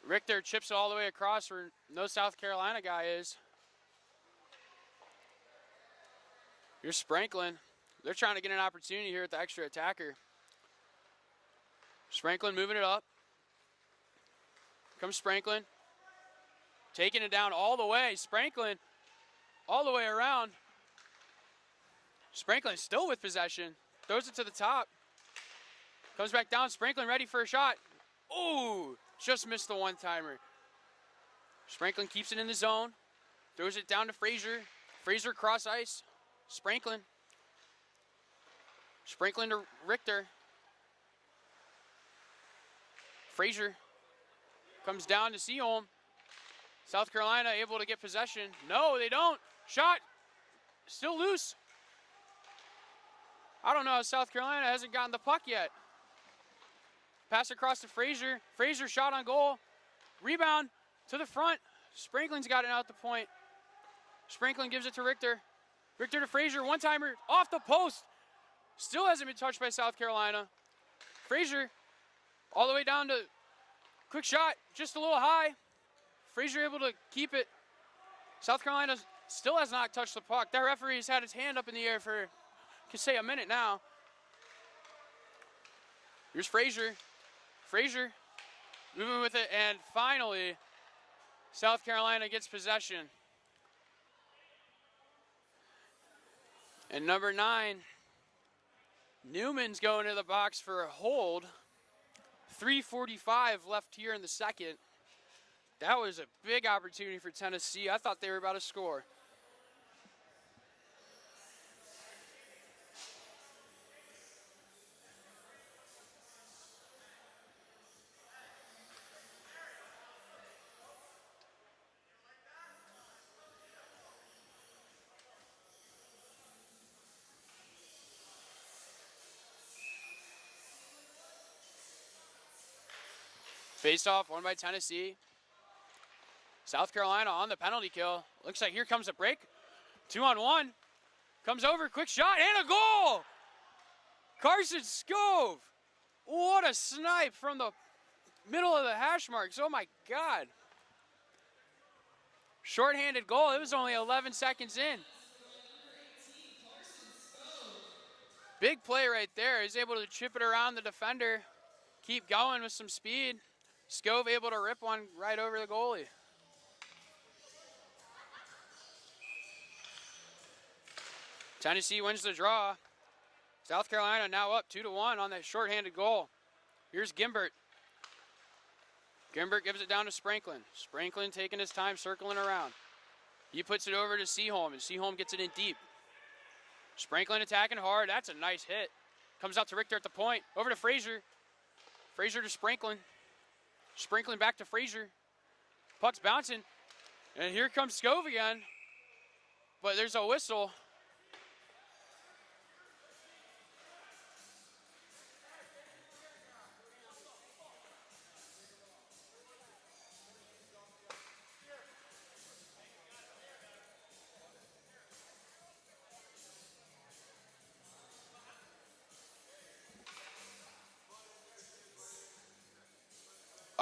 Richter chips it all the way across where no South Carolina guy is. Here's Spranklin. They're trying to get an opportunity here with the extra attacker. Spranklin moving it up. Comes Spranklin. Taking it down all the way. Spranklin all the way around. Spranklin still with possession. Throws it to the top. Comes back down. Spranklin ready for a shot. Ooh, just missed the one-timer. Spranklin keeps it in the zone. Throws it down to Frazier. Frazier cross ice. Spranklin. Spranklin to Richter. Frazier comes down to Seaholm. South Carolina able to get possession. No, they don't. Shot. Still loose. I don't know how South Carolina hasn't gotten the puck yet. Pass across to Frazier. Frazier shot on goal. Rebound to the front. Spranklin's got it out the point. Spranklin gives it to Richter. Richter to Frazier. One-timer off the post. Still hasn't been touched by South Carolina. Frazier all the way down to quick shot. Just a little high. Frazier able to keep it. South Carolina still has not touched the puck. That referee's had his hand up in the air for, I could say, a minute now. Here's Frazier. Frazier moving with it, and finally, South Carolina gets possession. And number 9, Newman's going to the box for a hold. 3:45 left here in the second. That was a big opportunity for Tennessee. I thought they were about to score. Faced off, won by Tennessee. South Carolina on the penalty kill. Looks like here comes a break. 2-on-1. Comes over, quick shot, and a goal! Carson Scove. What a snipe from the middle of the hash marks. Oh my God. Shorthanded goal. It was only 11 seconds in. Big play right there. He's able to chip it around the defender. Keep going with some speed. Scove able to rip one right over the goalie. Tennessee wins the draw. South Carolina now up 2-1 on that shorthanded goal. Here's Gimbert. Gimbert gives it down to Spranklin. Spranklin taking his time circling around. He puts it over to Seaholm, and Seaholm gets it in deep. Spranklin attacking hard. That's a nice hit. Comes out to Richter at the point. Over to Frazier. Frazier to Spranklin. Spranklin back to Frazier. Puck's bouncing. And here comes Scove again. But there's a whistle.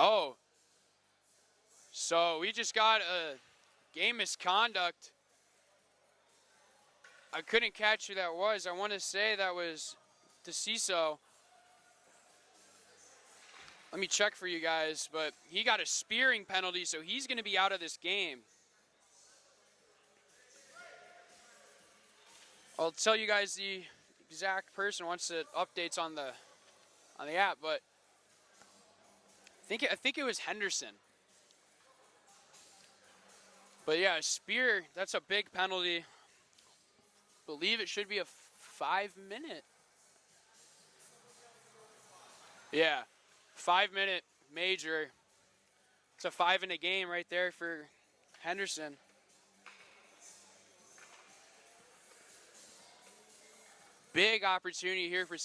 Oh, so we just got a game misconduct. I couldn't catch who that was. I want to say that was DeCiso. Let me check for you guys, but he got a spearing penalty, so he's going to be out of this game. I'll tell you guys the exact person once it updates on the app, but I think it was Henderson. But yeah, spear, that's a big penalty. Believe it should be a 5-minute. Yeah, 5-minute major. It's a 5 in a game right there for Henderson. Big opportunity here for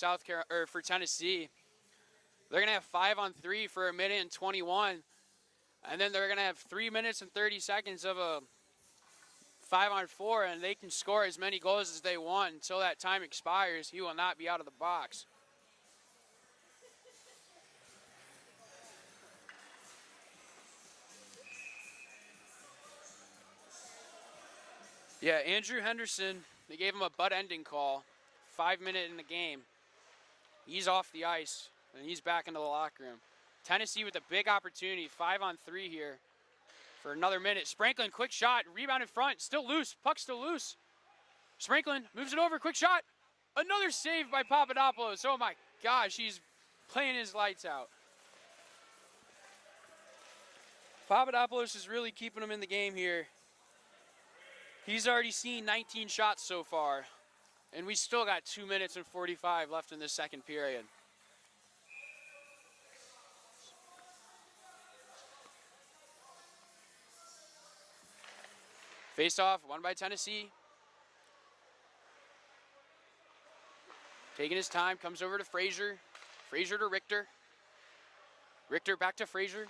for Tennessee. They're gonna have 5-on-3 for 1:21, and then they're gonna have 3 minutes and 30 seconds of a 5-on-4, and they can score as many goals as they want until that time expires. He will not be out of the box. Yeah, Andrew Henderson, they gave him a butt-ending call. 5-minute in the game. He's off the ice, and he's back into the locker room. Tennessee with a big opportunity, 5-on-3 here for another minute. Spranklin, quick shot, rebound in front, still loose, puck still loose. Spranklin moves it over, quick shot. Another save by Papadopoulos. Oh my gosh, he's playing his lights out. Papadopoulos is really keeping him in the game here. He's already seen 19 shots so far. And we still got 2 minutes and 45 left in this second period. Face off, won by Tennessee. Taking his time, comes over to Frazier. Frazier to Richter. Richter back to Frazier.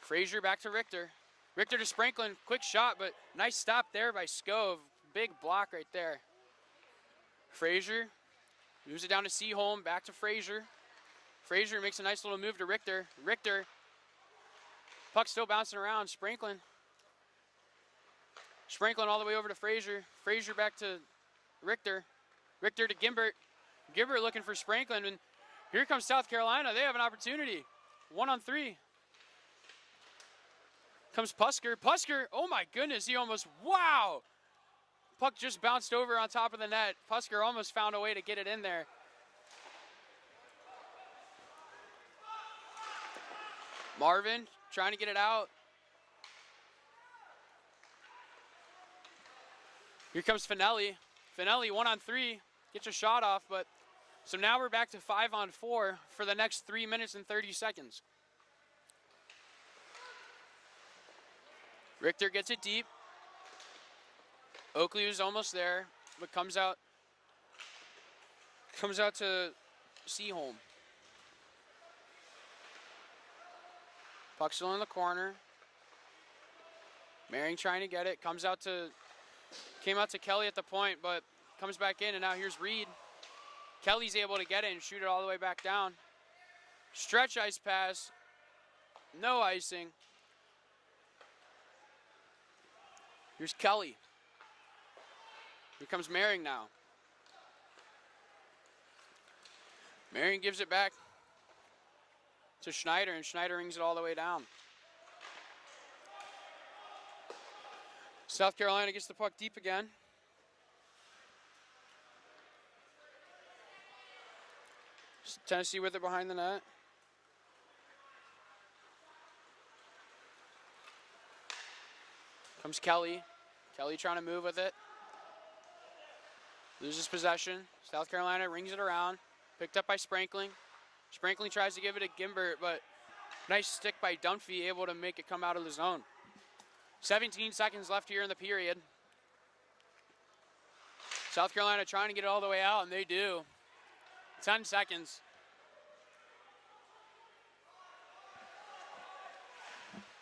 Frazier back to Richter. Richter to Spranklin, quick shot, but nice stop there by Scove. Big block right there. Frazier moves it down to Seaholm, back to Frazier. Frazier makes a nice little move to Richter. Richter, puck still bouncing around. Spranklin. Spranklin all the way over to Frazier. Frazier back to Richter. Richter to Gimbert. Gimbert looking for Spranklin, and here comes South Carolina. They have an opportunity. 1-on-3. Comes Pusker. Pusker, oh my goodness, he almost, wow! Puck just bounced over on top of the net. Pusker almost found a way to get it in there. Marvin trying to get it out. Here comes Finelli. Finelli 1-on-3, gets a shot off, but so now we're back to 5-on-4 for the next 3 minutes and 30 seconds. Richter gets it deep. Oakley was almost there, but comes out to Seaholm. Puck still in the corner. Maring trying to get it. Came out to Kelly at the point, but comes back in, and now here's Reed. Kelly's able to get it and shoot it all the way back down. Stretch ice pass. No icing. Here's Kelly. Here comes Maring now. Maring gives it back to Schneider, and Schneider rings it all the way down. South Carolina gets the puck deep again. Tennessee with it behind the net. Comes Kelly. Kelly trying to move with it. Loses possession. South Carolina rings it around. Picked up by Sprankling. Sprankling tries to give it to Gimbert, but nice stick by Dunphy, able to make it come out of the zone. 17 seconds left here in the period. South Carolina trying to get it all the way out, and they do. 10 seconds.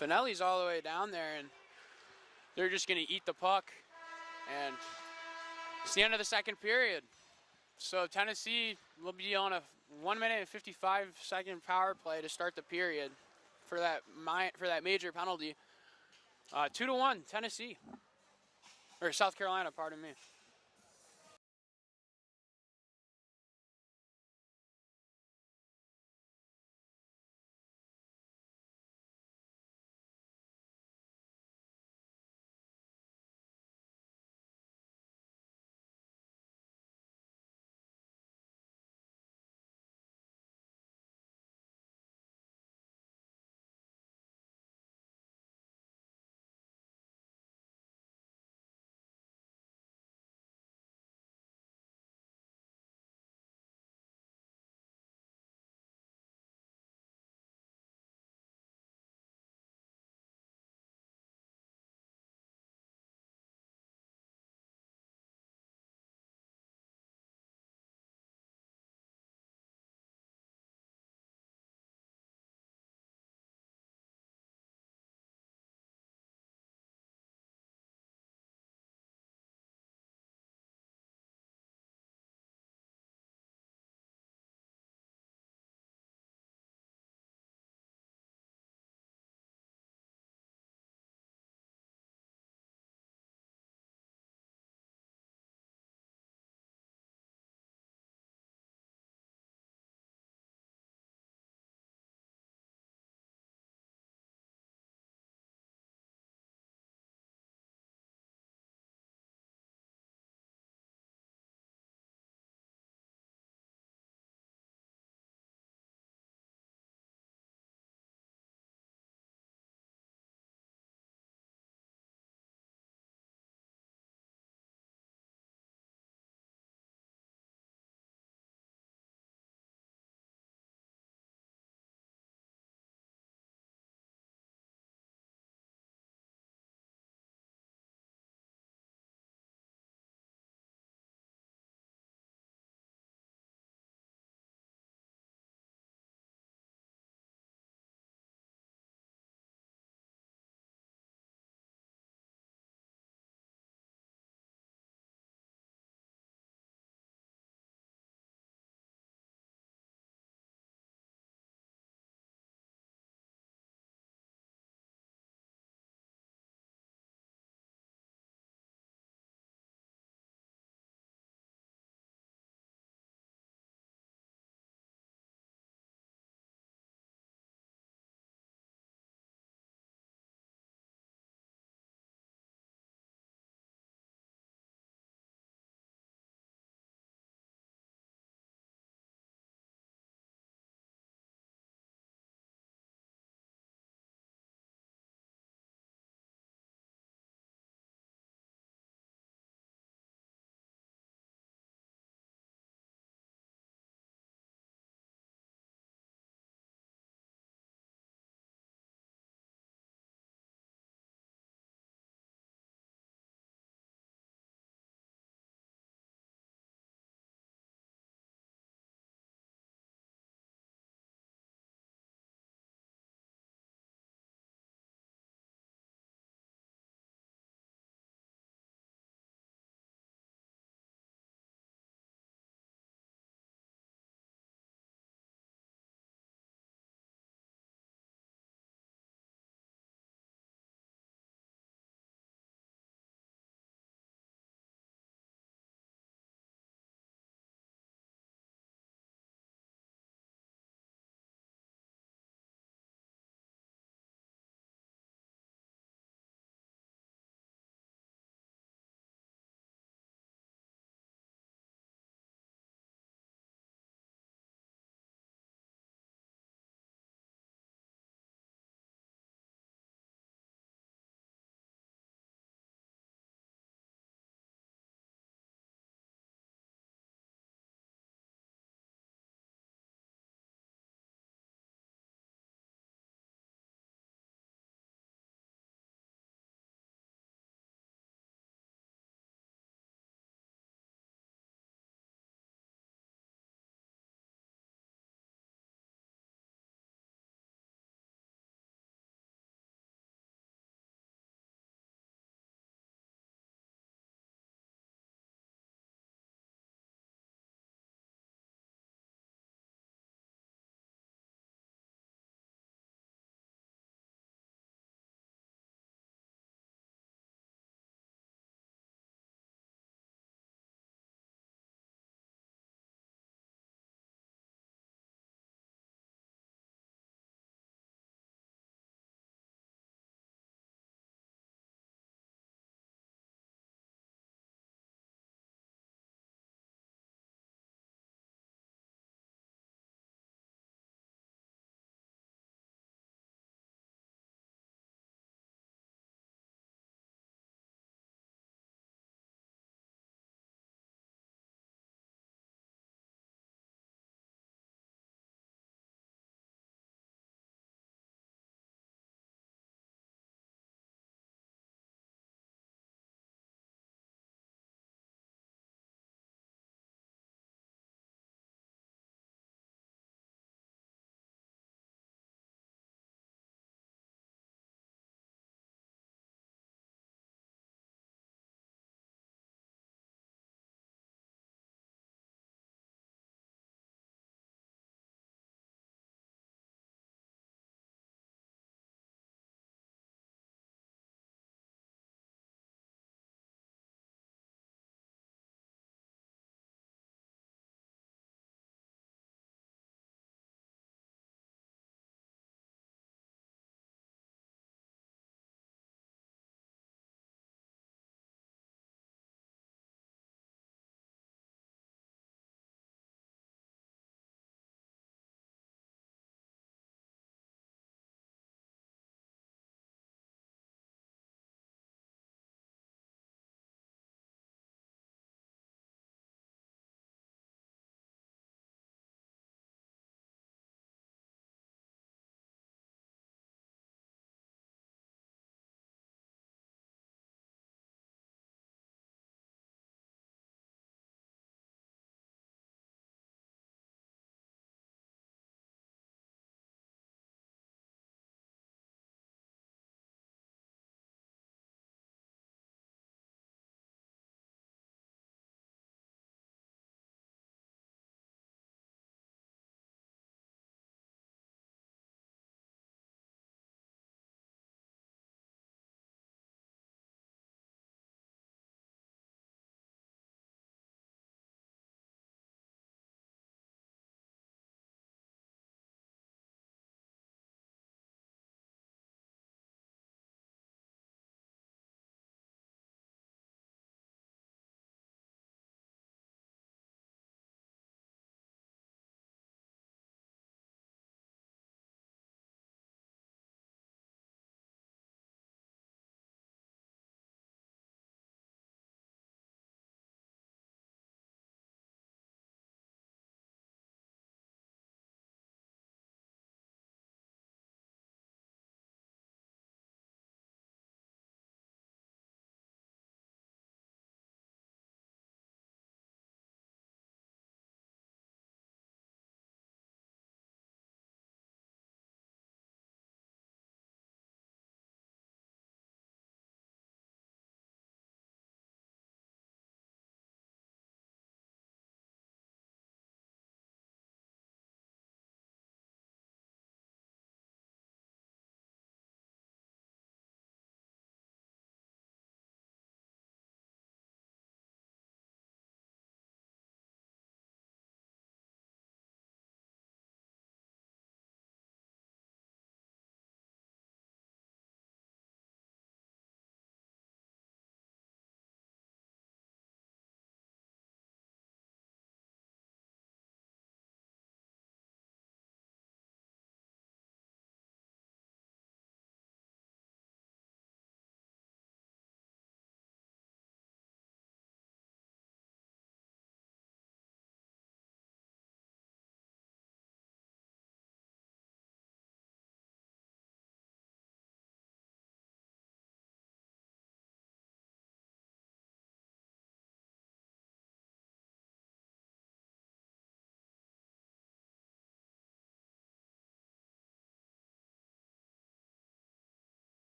Finelli's all the way down there, and they're just going to eat the puck. And it's the end of the second period. So Tennessee will be on a 1 minute and 55-second power play to start the period for that major penalty. 2-1 Tennessee, or South Carolina, pardon me.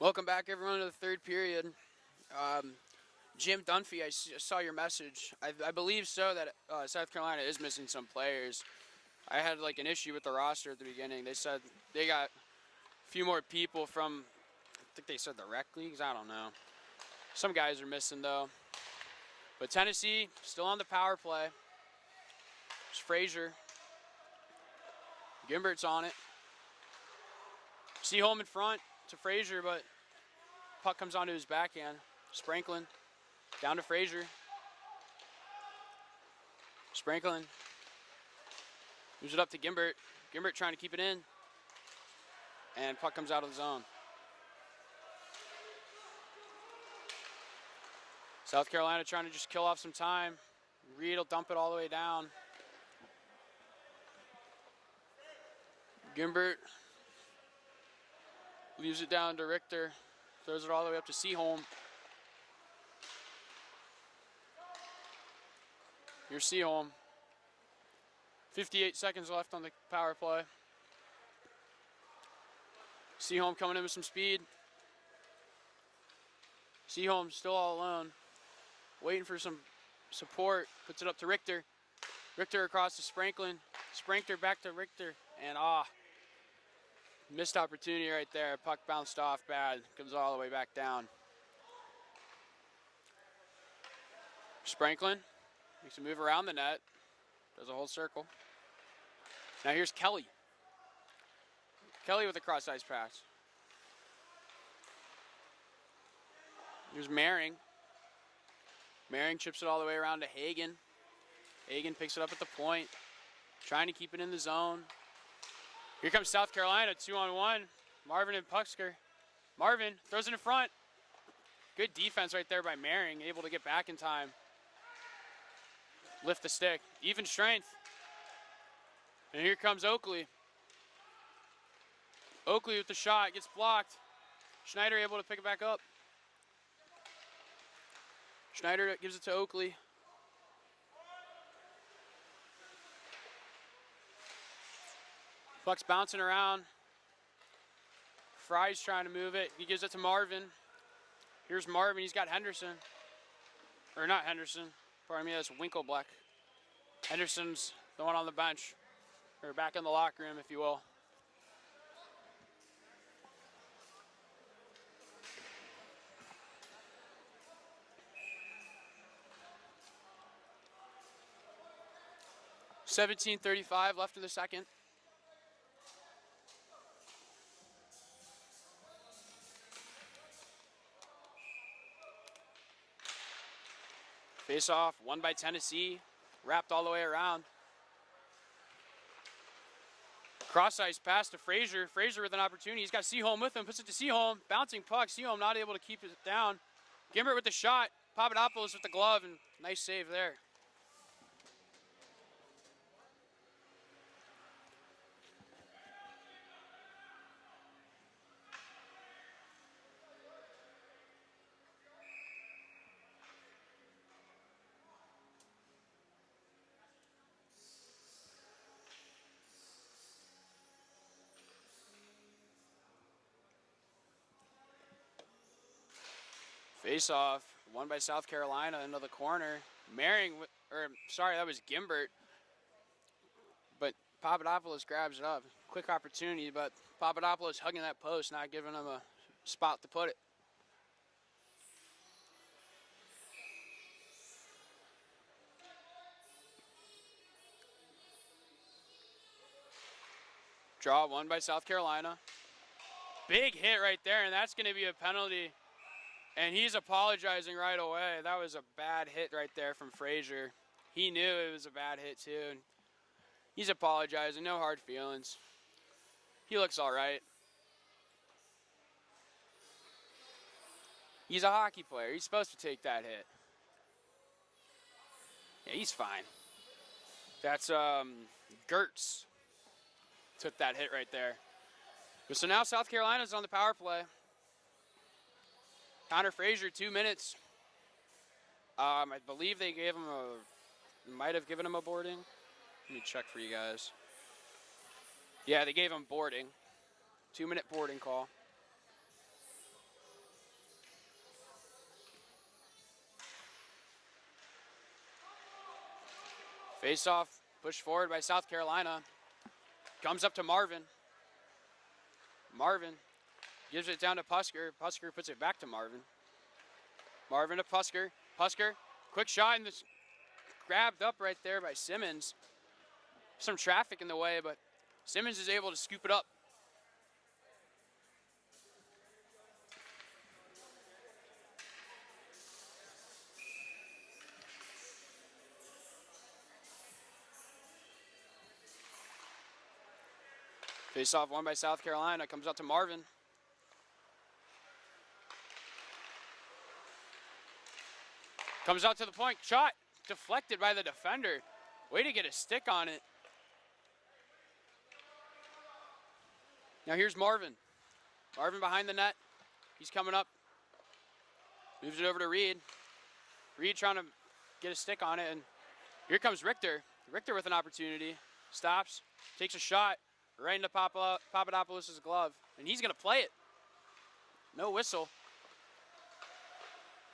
Welcome back, everyone, to the third period. Jim Dunphy, I saw your message. I believe so that South Carolina is missing some players. I had like an issue with the roster at the beginning. They said they got a few more people from, I think they said the rec leagues. I don't know. Some guys are missing though. But Tennessee still on the power play. It's Frazier. Gimbert's on it. Seaholm in front to Frazier, but puck comes onto his backhand. Spranklin down to Frazier. Spranklin moves it up to Gimbert. Gimbert trying to keep it in. And puck comes out of the zone. South Carolina trying to just kill off some time. Reed will dump it all the way down. Gimbert leaves it down to Richter. Throws it all the way up to Seaholm. Here's Seaholm. 58 seconds left on the power play. Seaholm coming in with some speed. Seaholm still all alone. Waiting for some support. Puts it up to Richter. Richter across to Spranklin. Sprankler back to Richter. And missed opportunity right there. Puck bounced off bad. Comes all the way back down. Spranklin makes a move around the net. Does a whole circle. Now here's Kelly. Kelly with a cross-ice pass. Here's Maring. Maring chips it all the way around to Hagen. Hagen picks it up at the point. Trying to keep it in the zone. Here comes South Carolina, 2-on-1. Marvin and Pucksker. Marvin throws it in front. Good defense right there by Maring, able to get back in time. Lift the stick. Even strength. And here comes Oakley. Oakley with the shot, gets blocked. Schneider able to pick it back up. Schneider gives it to Oakley. Puck's bouncing around. Fry's trying to move it. He gives it to Marvin. Here's Marvin. He's got Henderson. Or not Henderson. Pardon me, that's Winkleblack. Henderson's the one on the bench. Or back in the locker room, if you will. $17:35 left in the second. Face-off, won by Tennessee. Wrapped all the way around. Cross-ice pass to Frazier. Frazier with an opportunity. He's got Seaholm with him. Puts it to Seaholm. Bouncing puck. Seaholm not able to keep it down. Gimbert with the shot. Papadopoulos with the glove. And nice save there. Face-off, won by South Carolina into the corner. Maring, that was Gimbert. But Papadopoulos grabs it up. Quick opportunity, but Papadopoulos hugging that post, not giving him a spot to put it. Draw won by South Carolina. Big hit right there, and that's going to be a penalty. And he's apologizing right away. That was a bad hit right there from Frazier. He knew it was a bad hit too. He's apologizing, no hard feelings. He looks all right. He's a hockey player. He's supposed to take that hit. Yeah, he's fine. That's Gertz took that hit right there. So now South Carolina's on the power play. Connor Frazier, 2 minutes. I believe they gave him might have given him a boarding. Let me check for you guys. Yeah, they gave him boarding. 2-minute boarding call. Face-off, pushed forward by South Carolina. Comes up to Marvin. Marvin gives it down to Pusker. Pusker puts it back to Marvin. Marvin to Pusker. Pusker, quick shot, and this grabbed up right there by Simmons. Some traffic in the way, but Simmons is able to scoop it up. Face-off won by South Carolina. Comes out to Marvin. Comes out to the point. Shot deflected by the defender. Way to get a stick on it. Now here's Marvin. Marvin behind the net. He's coming up. Moves it over to Reed. Reed trying to get a stick on it. And here comes Richter. Richter with an opportunity. Stops. Takes a shot. Right into Papadopoulos' glove. And he's going to play it. No whistle.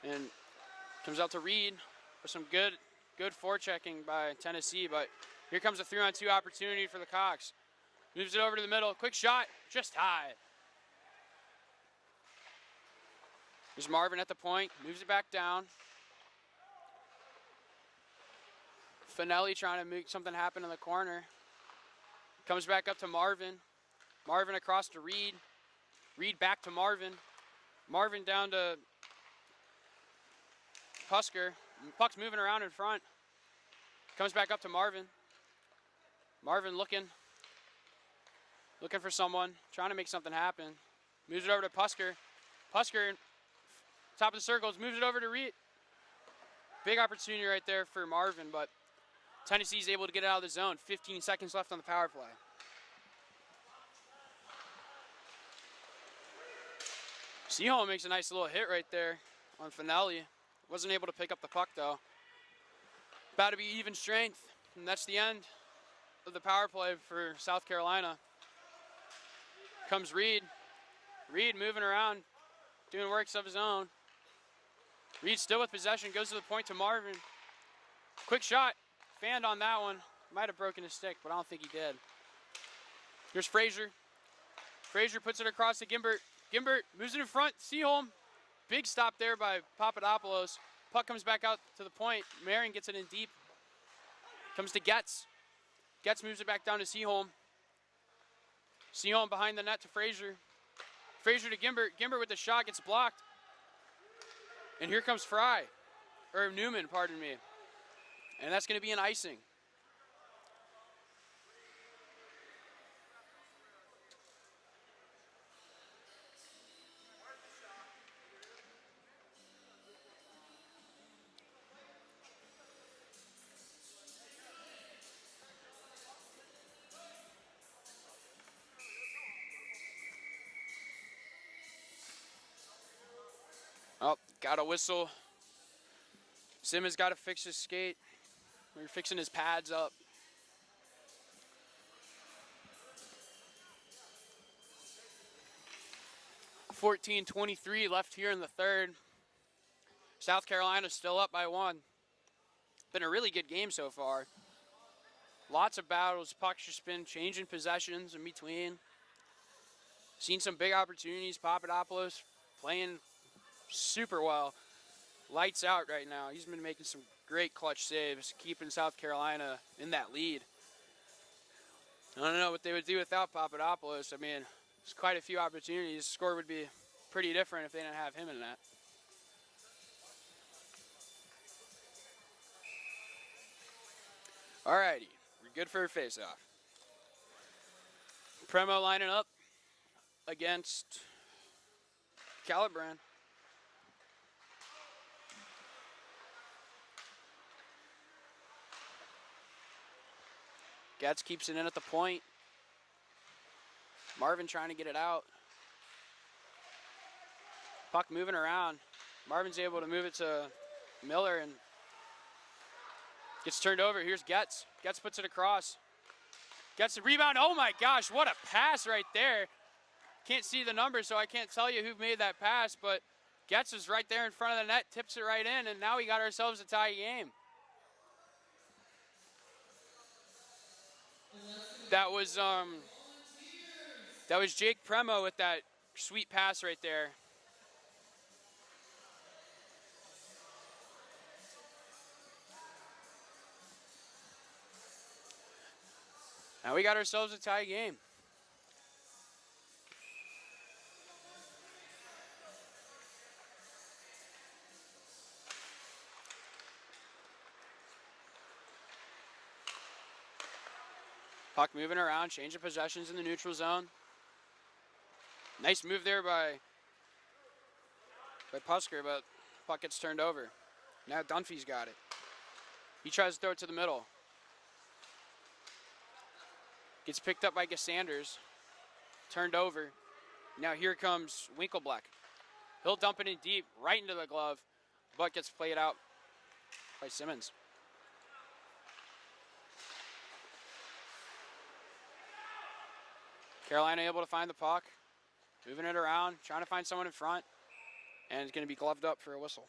And comes out to Reed for some good forechecking by Tennessee. But here comes a 3-on-2 opportunity for the Cocks. Moves it over to the middle. Quick shot. Just high. There's Marvin at the point. Moves it back down. Finelli trying to make something happen in the corner. Comes back up to Marvin. Marvin across to Reed. Reed back to Marvin. Marvin down to Pusker. Puck's moving around in front. Comes back up to Marvin. Marvin looking for someone. Trying to make something happen. Moves it over to Pusker. Pusker, top of the circles, moves it over to Reed. Big opportunity right there for Marvin, but Tennessee's able to get it out of the zone. 15 seconds left on the power play. Seaholm makes a nice little hit right there on Finelli. Wasn't able to pick up the puck though. About to be even strength, and that's the end of the power play for South Carolina. Comes Reed. Reed moving around, doing works of his own. Reed still with possession, goes to the point to Marvin. Quick shot. Fanned on that one. Might have broken his stick, but I don't think he did. Here's Frazier. Frazier puts it across to Gimbert. Gimbert moves it in front. Seaholm. Big stop there by Papadopoulos. Puck comes back out to the point. Marion gets it in deep. Comes to Getz. Getz moves it back down to Seaholm. Seaholm behind the net to Frazier. Frazier to Gimbert. Gimbert with the shot gets blocked. And here comes Fry. Or Newman, pardon me. And that's going to be an icing. Oh, got a whistle. Simmons got to fix his skate. We're fixing his pads up. .23 left here in the third. South Carolina's still up by 1. Been a really good game so far. Lots of battles. Pucks just been changing possessions in between. Seen some big opportunities. Papadopoulos playing super well. Lights out right now. He's been making some great clutch saves, keeping South Carolina in that lead. I don't know what they would do without Papadopoulos. I mean, there's quite a few opportunities. The score would be pretty different if they didn't have him in that. Alrighty, we're good for a face-off. Premo lining up against Calibran. Getz keeps it in at the point. Marvin trying to get it out. Puck moving around. Marvin's able to move it to Miller and gets turned over. Here's Getz. Getz puts it across. Gets the rebound. Oh my gosh, what a pass right there. Can't see the numbers, so I can't tell you who made that pass, but Getz is right there in front of the net, tips it right in, and now we got ourselves a tie game. That was Jake Premo with that sweet pass right there. Now we got ourselves a tie game. Puck moving around, change of possessions in the neutral zone. Nice move there by Pusker, but puck gets turned over. Now Dunphy's got it. He tries to throw it to the middle. Gets picked up by Sanders. Turned over. Now here comes Winkleblack. He'll dump it in deep, right into the glove, but gets played out by Simmons. Carolina able to find the puck. Moving it around, trying to find someone in front. And it's going to be gloved up for a whistle.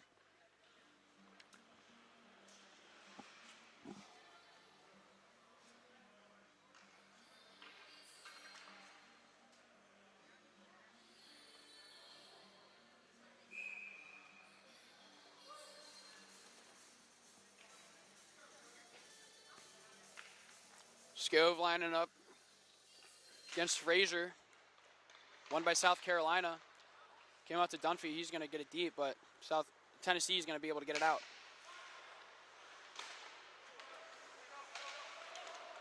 Scove lining up against Frazier. Won by South Carolina. Came out to Dunphy. He's going to get it deep, but South Tennessee is going to be able to get it out.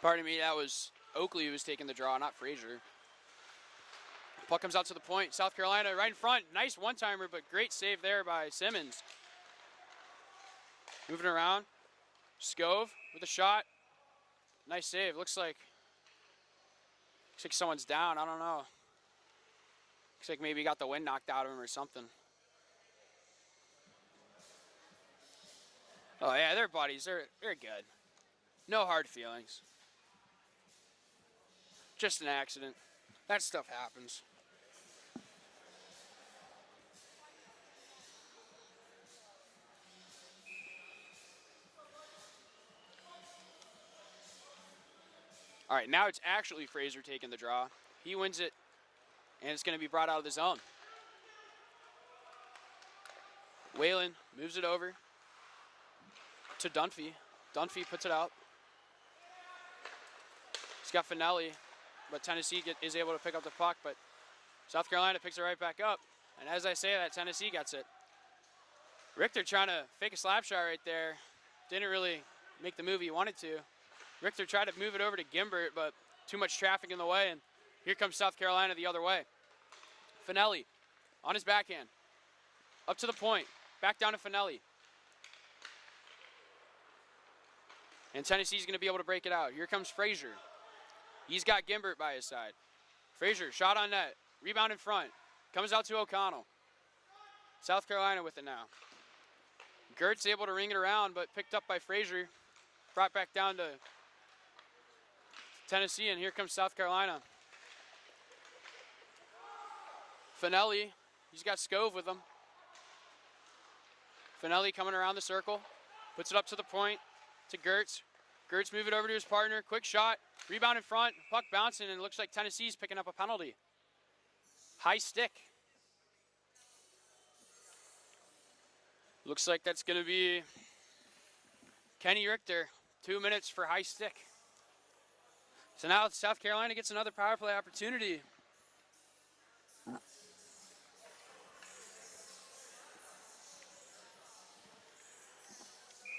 Pardon me, that was Oakley who was taking the draw, not Frazier. Puck comes out to the point. South Carolina right in front. Nice one-timer, but great save there by Simmons. Moving around. Scove with a shot. Nice save. Looks like someone's down. I don't know. Looks like maybe he got the wind knocked out of him or something. Oh, yeah, they're buddies. They're good. No hard feelings. Just an accident. That stuff happens. All right, now it's actually Frazier taking the draw. He wins it, and it's going to be brought out of the zone. Whalen moves it over to Dunphy. Dunphy puts it out. He's got Finelli, but Tennessee is able to pick up the puck, but South Carolina picks it right back up. And as I say that, Tennessee gets it. Richter trying to fake a slap shot right there. Didn't really make the move he wanted to. Richter tried to move it over to Gimbert, but too much traffic in the way, and here comes South Carolina the other way. Finelli on his backhand. Up to the point. Back down to Finelli. And Tennessee's going to be able to break it out. Here comes Frazier. He's got Gimbert by his side. Frazier, shot on net. Rebound in front. Comes out to O'Connell. South Carolina with it now. Gert's able to ring it around, but picked up by Frazier. Brought back down to Tennessee, and here comes South Carolina. Finelli, he's got Scove with him. Finelli coming around the circle. Puts it up to the point to Gertz. Gertz moving over to his partner. Quick shot. Rebound in front. Puck bouncing, and it looks like Tennessee's picking up a penalty. High stick. Looks like that's going to be Kenny Richter. 2 minutes for high stick. So now South Carolina gets another power play opportunity.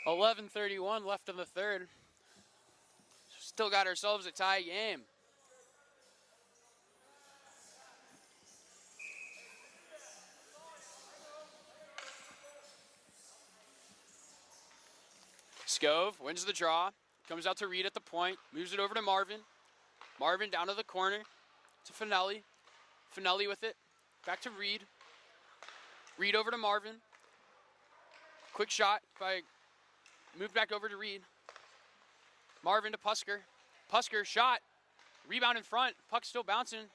.11:31 left in the third. Still got ourselves a tie game. Scove wins the draw. Comes out to Reed at the point. Moves it over to Marvin. Marvin down to the corner to Finelli. Finelli with it. Back to Reed. Reed over to Marvin. Quick shot by... Moved back over to Reed. Marvin to Pusker. Pusker shot. Rebound in front. Puck still bouncing.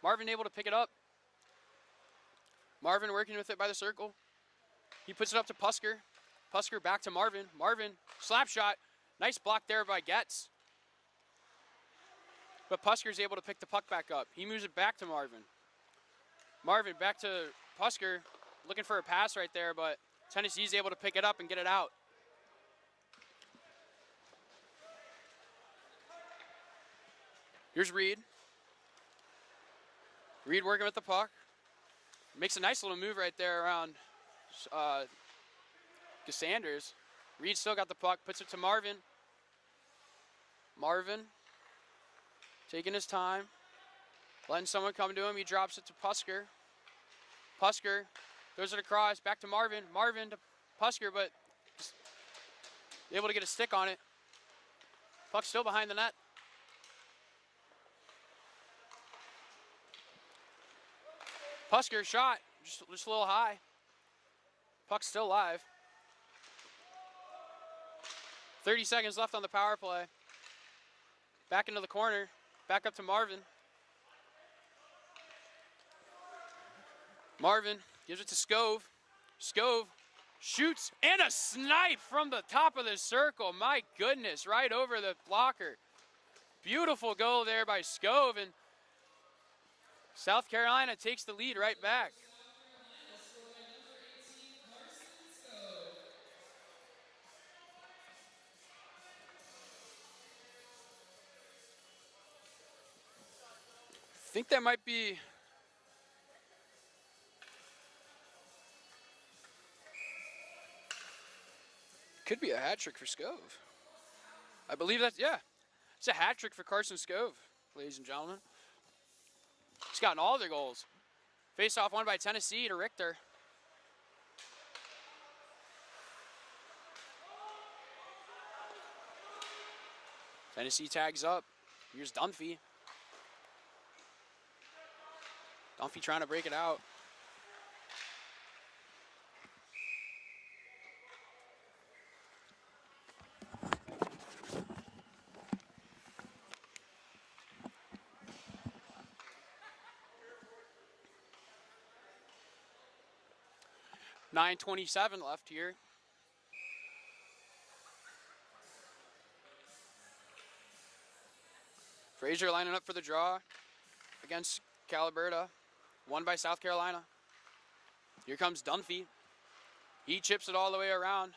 Marvin able to pick it up. Marvin working with it by the circle. He puts it up to Pusker. Pusker back to Marvin. Marvin, slap shot. Nice block there by Getz. but Pusker's able to pick the puck back up. He moves it back to Marvin. Marvin back to Pusker, looking for a pass right there, but Tennessee's able to pick it up and get it out. Here's Reed. Reed working with the puck. Makes a nice little move right there around Sanders. Reed still got the puck, puts it to Marvin. Marvin taking his time, letting someone come to him. He drops it to Pusker. Pusker throws it across, back to Marvin. Marvin to Pusker, but just able to get a stick on it. Puck's still behind the net. Pusker shot, just a little high. Puck's still live. 30 seconds left on the power play. Back into the corner, back up to Marvin. Marvin gives it to Scove. Scove shoots, and a snipe from the top of the circle. My goodness, right over the blocker. Beautiful goal there by Scove, and South Carolina takes the lead right back. I think that might be could be a hat trick for Scove. I believe that's, yeah, it's a hat trick for Carson Scove, ladies and gentlemen. He's gotten all their goals. Face-off won by Tennessee to Richter. Tennessee tags up. Here's Dunphy. Dunphy trying to break it out. .9:27 left here. Frazier lining up for the draw against Caliberta. Won by South Carolina. Here comes Dunphy. He chips it all the way around.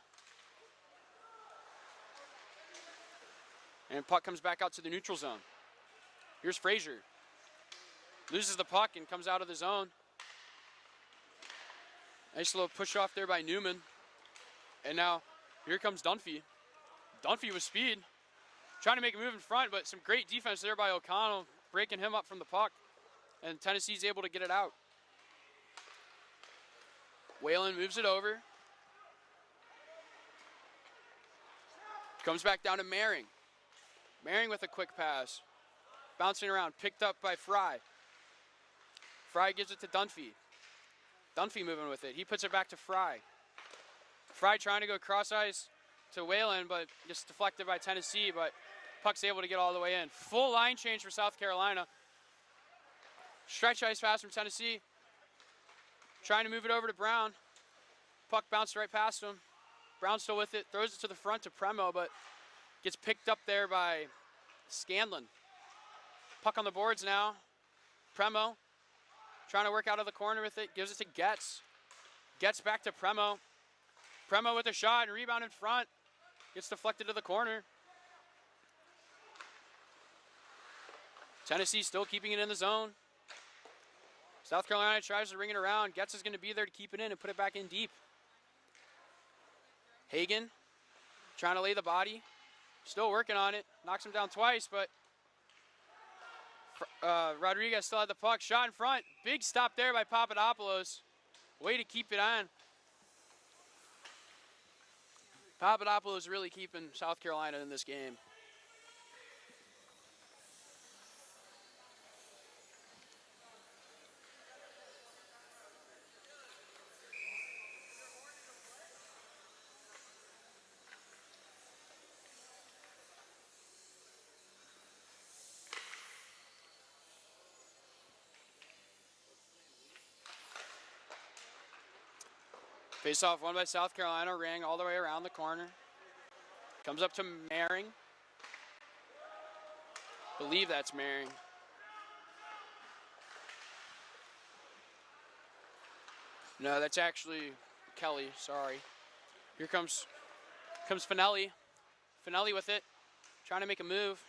And puck comes back out to the neutral zone. Here's Frazier. Loses the puck and comes out of the zone. Nice little push off there by Newman. And now here comes Dunphy. Dunphy with speed. Trying to make a move in front, but some great defense there by O'Connell, breaking him up from the puck. And Tennessee's able to get it out. Whalen moves it over. Comes back down to Mehring. Mehring with a quick pass. Bouncing around, picked up by Fry. Fry gives it to Dunphy. Dunphy moving with it. He puts it back to Fry. Fry trying to go cross ice to Whalen, but just deflected by Tennessee, but puck's able to get all the way in. Full line change for South Carolina. Stretch ice pass from Tennessee. Trying to move it over to Brown. Puck bounced right past him. Brown still with it. Throws it to the front to Premo, but gets picked up there by Scanlon. Puck on the boards now. Premo trying to work out of the corner with it. Gives it to Getz. Getz back to Premo. Premo with a shot and rebound in front. Gets deflected to the corner. Tennessee still keeping it in the zone. South Carolina tries to ring it around. Getz is going to be there to keep it in and put it back in deep. Hagan trying to lay the body. Still working on it. Knocks him down twice, but Rodriguez still had the puck. Shot in front. Big stop there by Papadopoulos. Way to keep it on. Papadopoulos really keeping South Carolina in this game. Face-off won by South Carolina, ran all the way around the corner. Comes up to Mehring. Believe that's Maring. No, that's actually Kelly, sorry. Here comes Finelli. Finelli with it, trying to make a move.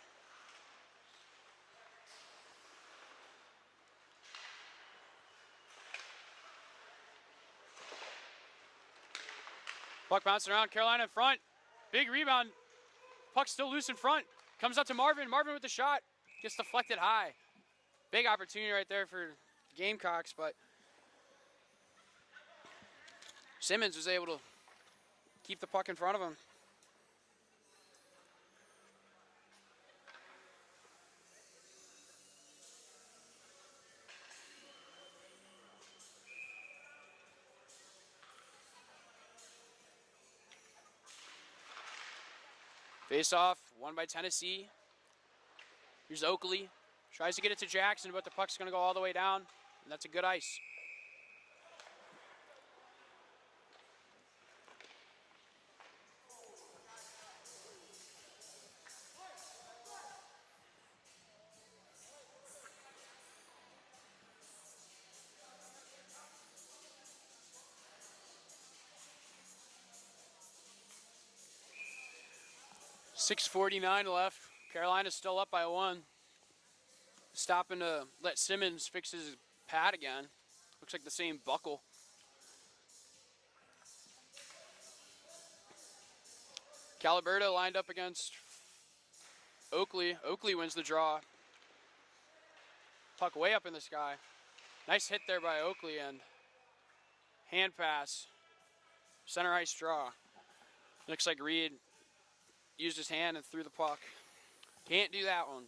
Puck bouncing around, Carolina in front. Big rebound, puck still loose in front. Comes up to Marvin, Marvin with the shot. Gets deflected high. Big opportunity right there for Gamecocks, but Simmons was able to keep the puck in front of him. Face off, won by Tennessee. Here's Oakley. Tries to get it to Jackson, but the puck's going to go all the way down, and that's a good ice. .649 left. Carolina's still up by 1. Stopping to let Simmons fix his pad again. Looks like the same buckle. Caliberta lined up against Oakley. Oakley wins the draw. Puck way up in the sky. Nice hit there by Oakley and hand pass. Center ice draw. Looks like Reed used his hand and threw the puck. Can't do that one.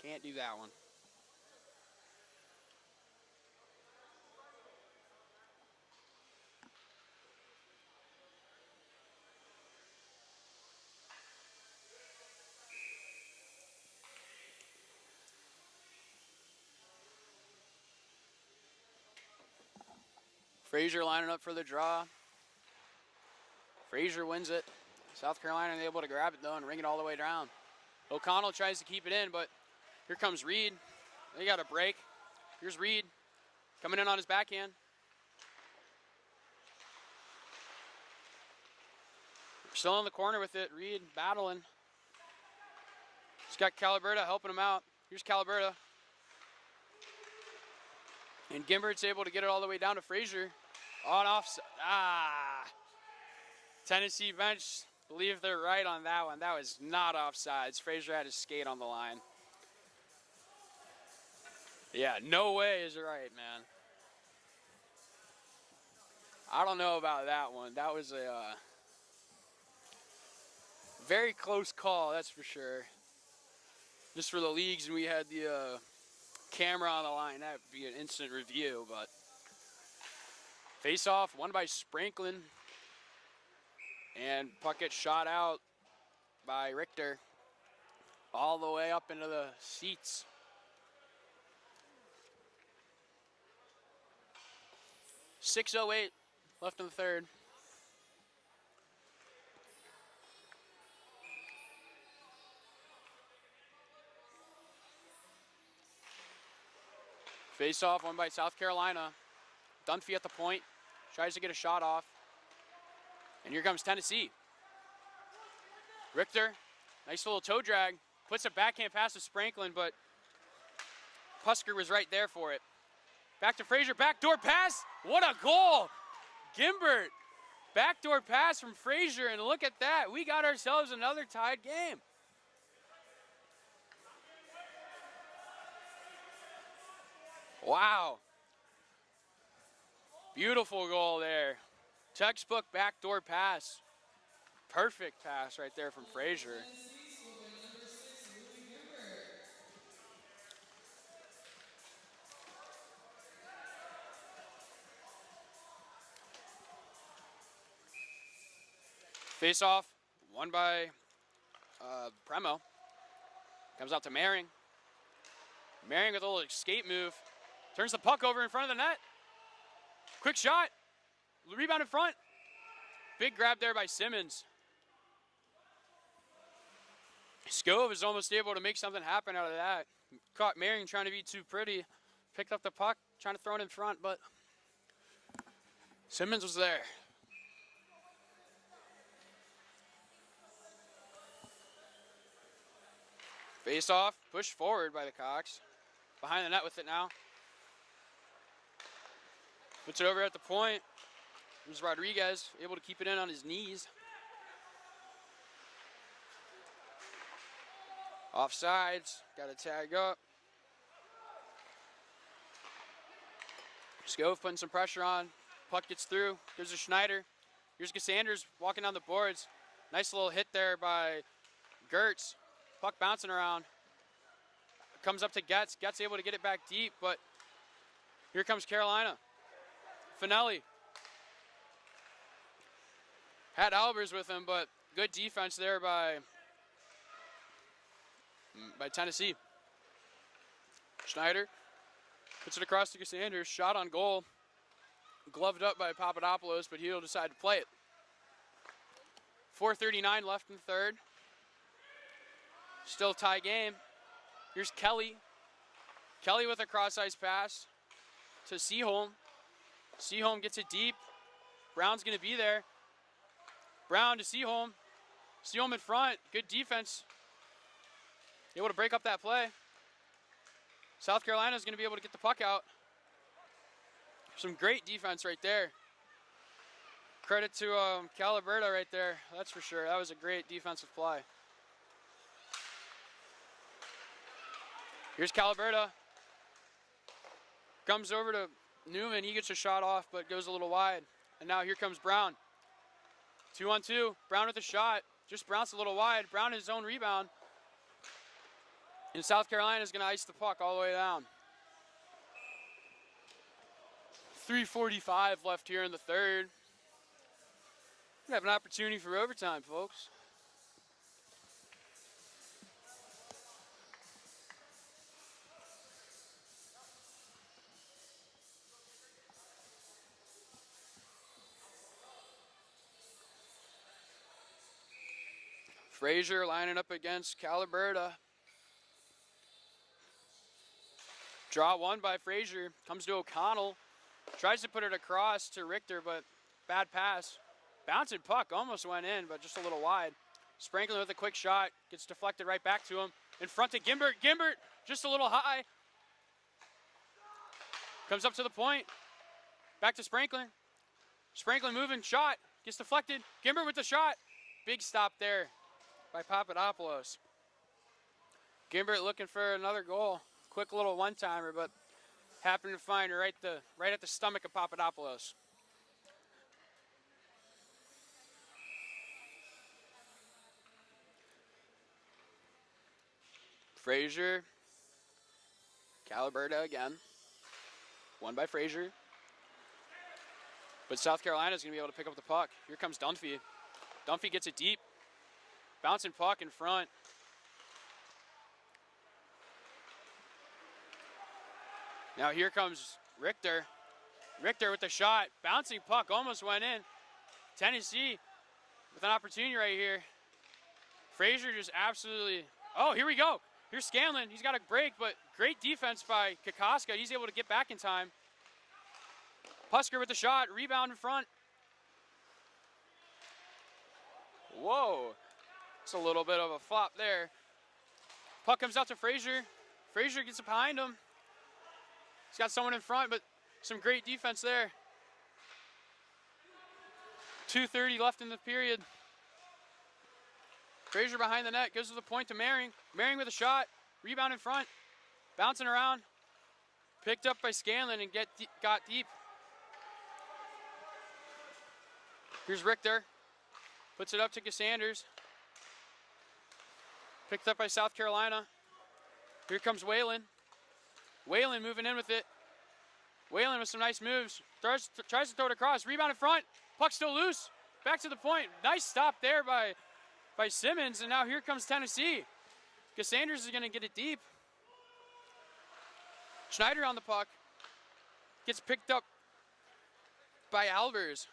Can't do that one. Frazier lining up for the draw. Frazier wins it. South Carolina able to grab it though and ring it all the way down. O'Connell tries to keep it in, but here comes Reed. They got a break. Here's Reed coming in on his backhand. Still in the corner with it. Reed battling. He's got Caliberta helping him out. Here's Caliberta. And Gimbert's able to get it all the way down to Frazier. On off. Tennessee bench, believe they're right on that one. That was not offsides. Frazier had his skate on the line. Yeah, no way is right, man. I don't know about that one. That was a very close call, that's for sure. Just for the leagues, and we had the camera on the line, that would be an instant review, but face-off, won by Spranklin. And puck gets shot out by Richter all the way up into the seats. .608 left in the third. Face-off won by South Carolina. Dunphy at the point, tries to get a shot off. And here comes Tennessee. Richter, nice little toe drag. Puts a backhand pass to Spranklin, but Pusker was right there for it. Back to Frazier, backdoor pass. What a goal! Gimbert, backdoor pass from Frazier, and look at that. We got ourselves another tied game. Wow. Beautiful goal there. Textbook backdoor pass. Perfect pass right there from Frazier. Face off, won by Premo. Comes out to Maring. Maring with a little escape move. Turns the puck over in front of the net. Quick shot. Rebound in front. Big grab there by Simmons. Scove is almost able to make something happen out of that. Caught Marion trying to be too pretty. Picked up the puck, trying to throw it in front, but Simmons was there. Face off, pushed forward by the Cocks. Behind the net with it now. Puts it over at the point. There's Rodriguez, able to keep it in on his knees. Offsides, got to tag up. Scove putting some pressure on. Puck gets through, goes to Schneider. Here's Cassanders walking down the boards. Nice little hit there by Gertz. Puck bouncing around. Comes up to Getz. Getz able to get it back deep, but here comes Carolina. Finelli. Had Albers with him, but good defense there by Tennessee. Schneider puts it across to Cassanders. Shot on goal. Gloved up by Papadopoulos, but he'll decide to play it. 4:39 left in the third. Still tie game. Here's Kelly. Kelly with a cross-ice pass to Seaholm. Seaholm gets it deep. Brown's going to be there. Brown to Seaholm. Seaholm in front. Good defense. Able to break up that play. South Carolina is going to be able to get the puck out. Some great defense right there. Credit to Caliberta right there. That's for sure. That was a great defensive play. Here's Caliberta. Comes over to Newman. He gets a shot off, but goes a little wide. And now here comes Brown. 2-on-2. Brown with a shot. Just bounced a little wide. Brown his own rebound. And South Carolina is going to ice the puck all the way down. 3:45 left here in the third. We have an opportunity for overtime, folks. Frazier lining up against Caliberta. Draw one by Frazier. Comes to O'Connell. Tries to put it across to Richter, but bad pass. Bouncing puck almost went in, but just a little wide. Sprinkling with a quick shot. Gets deflected right back to him. In front to Gimbert. Gimbert just a little high. Comes up to the point. Back to Sprinkling. Sprinkling moving. Shot. Gets deflected. Gimbert with the shot. Big stop there by Papadopoulos. Gimbert looking for another goal. Quick little one-timer, but happened to find her right at the stomach of Papadopoulos. Frazier. Caliberta again. Won by Frazier. But South Carolina is going to be able to pick up the puck. Here comes Dunphy. Dunphy gets it deep. Bouncing puck in front. Now here comes Richter. Richter with the shot. Bouncing puck almost went in. Tennessee with an opportunity right here. Frazier just absolutely... Oh, here we go. Here's Scanlon. He's got a break, but great defense by Kokoska. He's able to get back in time. Pusker with the shot. Rebound in front. Whoa. It's a little bit of a flop there. Puck comes out to Frazier. Frazier gets it behind him. He's got someone in front, but some great defense there. 2:30 left in the period. Frazier behind the net, goes to the point to Mehring. Mehring with a shot, rebound in front, bouncing around. Picked up by Scanlon and got deep. Here's Richter, puts it up to Cassanders. Picked up by South Carolina. Here comes Whalen. Whalen moving in with it. Whalen with some nice moves. Tries to throw it across. Rebound in front. Puck still loose. Back to the point. Nice stop there by Simmons. And now here comes Tennessee. Cassanders is going to get it deep. Schneider on the puck. Gets picked up by Albers.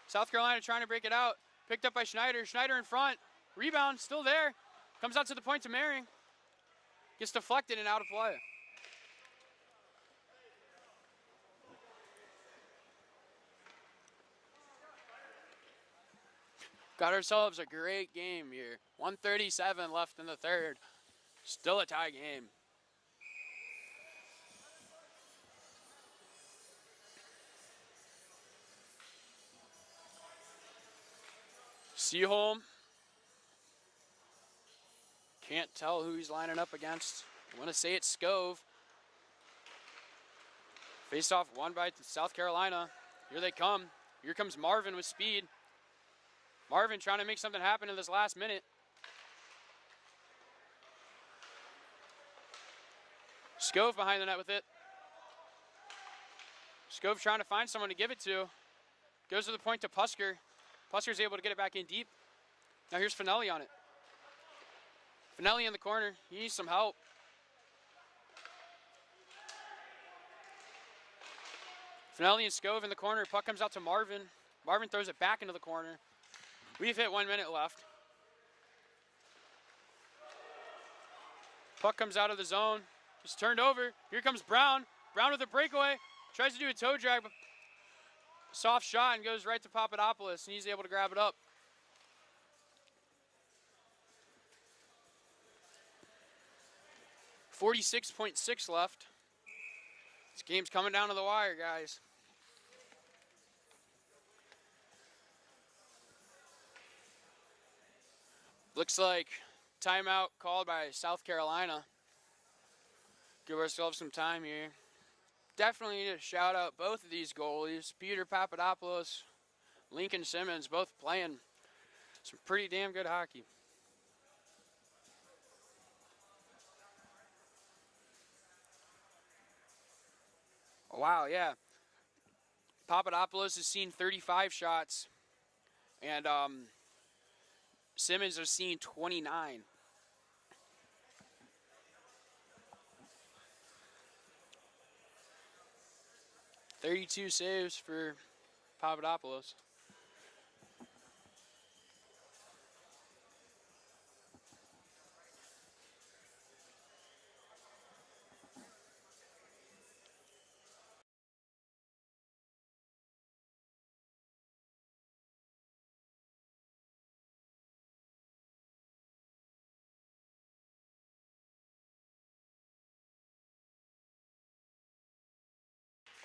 South Carolina trying to break it out. Picked up by Schneider. Schneider in front. Rebound, still there. Comes out to the point to Merring. Gets deflected and out of play. Got ourselves a great game here. 1:37 left in the third. Still a tie game. Seaholm. Can't tell who he's lining up against. I want to say it's Scove. Face-off won by South Carolina. Here they come. Here comes Marvin with speed. Marvin trying to make something happen in this last minute. Scove behind the net with it. Scove trying to find someone to give it to. Goes to the point to Pusker. Pusker's able to get it back in deep. Now here's Finelli on it. Finelli in the corner. He needs some help. Finelli and Scove in the corner. Puck comes out to Marvin. Marvin throws it back into the corner. We've hit 1 minute left. Puck comes out of the zone. Just turned over. Here comes Brown. Brown with a breakaway. Tries to do a toe drag, but soft shot and goes right to Papadopoulos, and he's able to grab it up. .6 left. This game's coming down to the wire, guys. Looks like timeout called by South Carolina. Give ourselves some time here. Definitely need to shout out both of these goalies. Peter Papadopoulos, Lincoln Simmons, both playing some pretty damn good hockey. Wow, yeah. Papadopoulos has seen 35 shots, and Simmons has seen 29. .32 saves for Papadopoulos.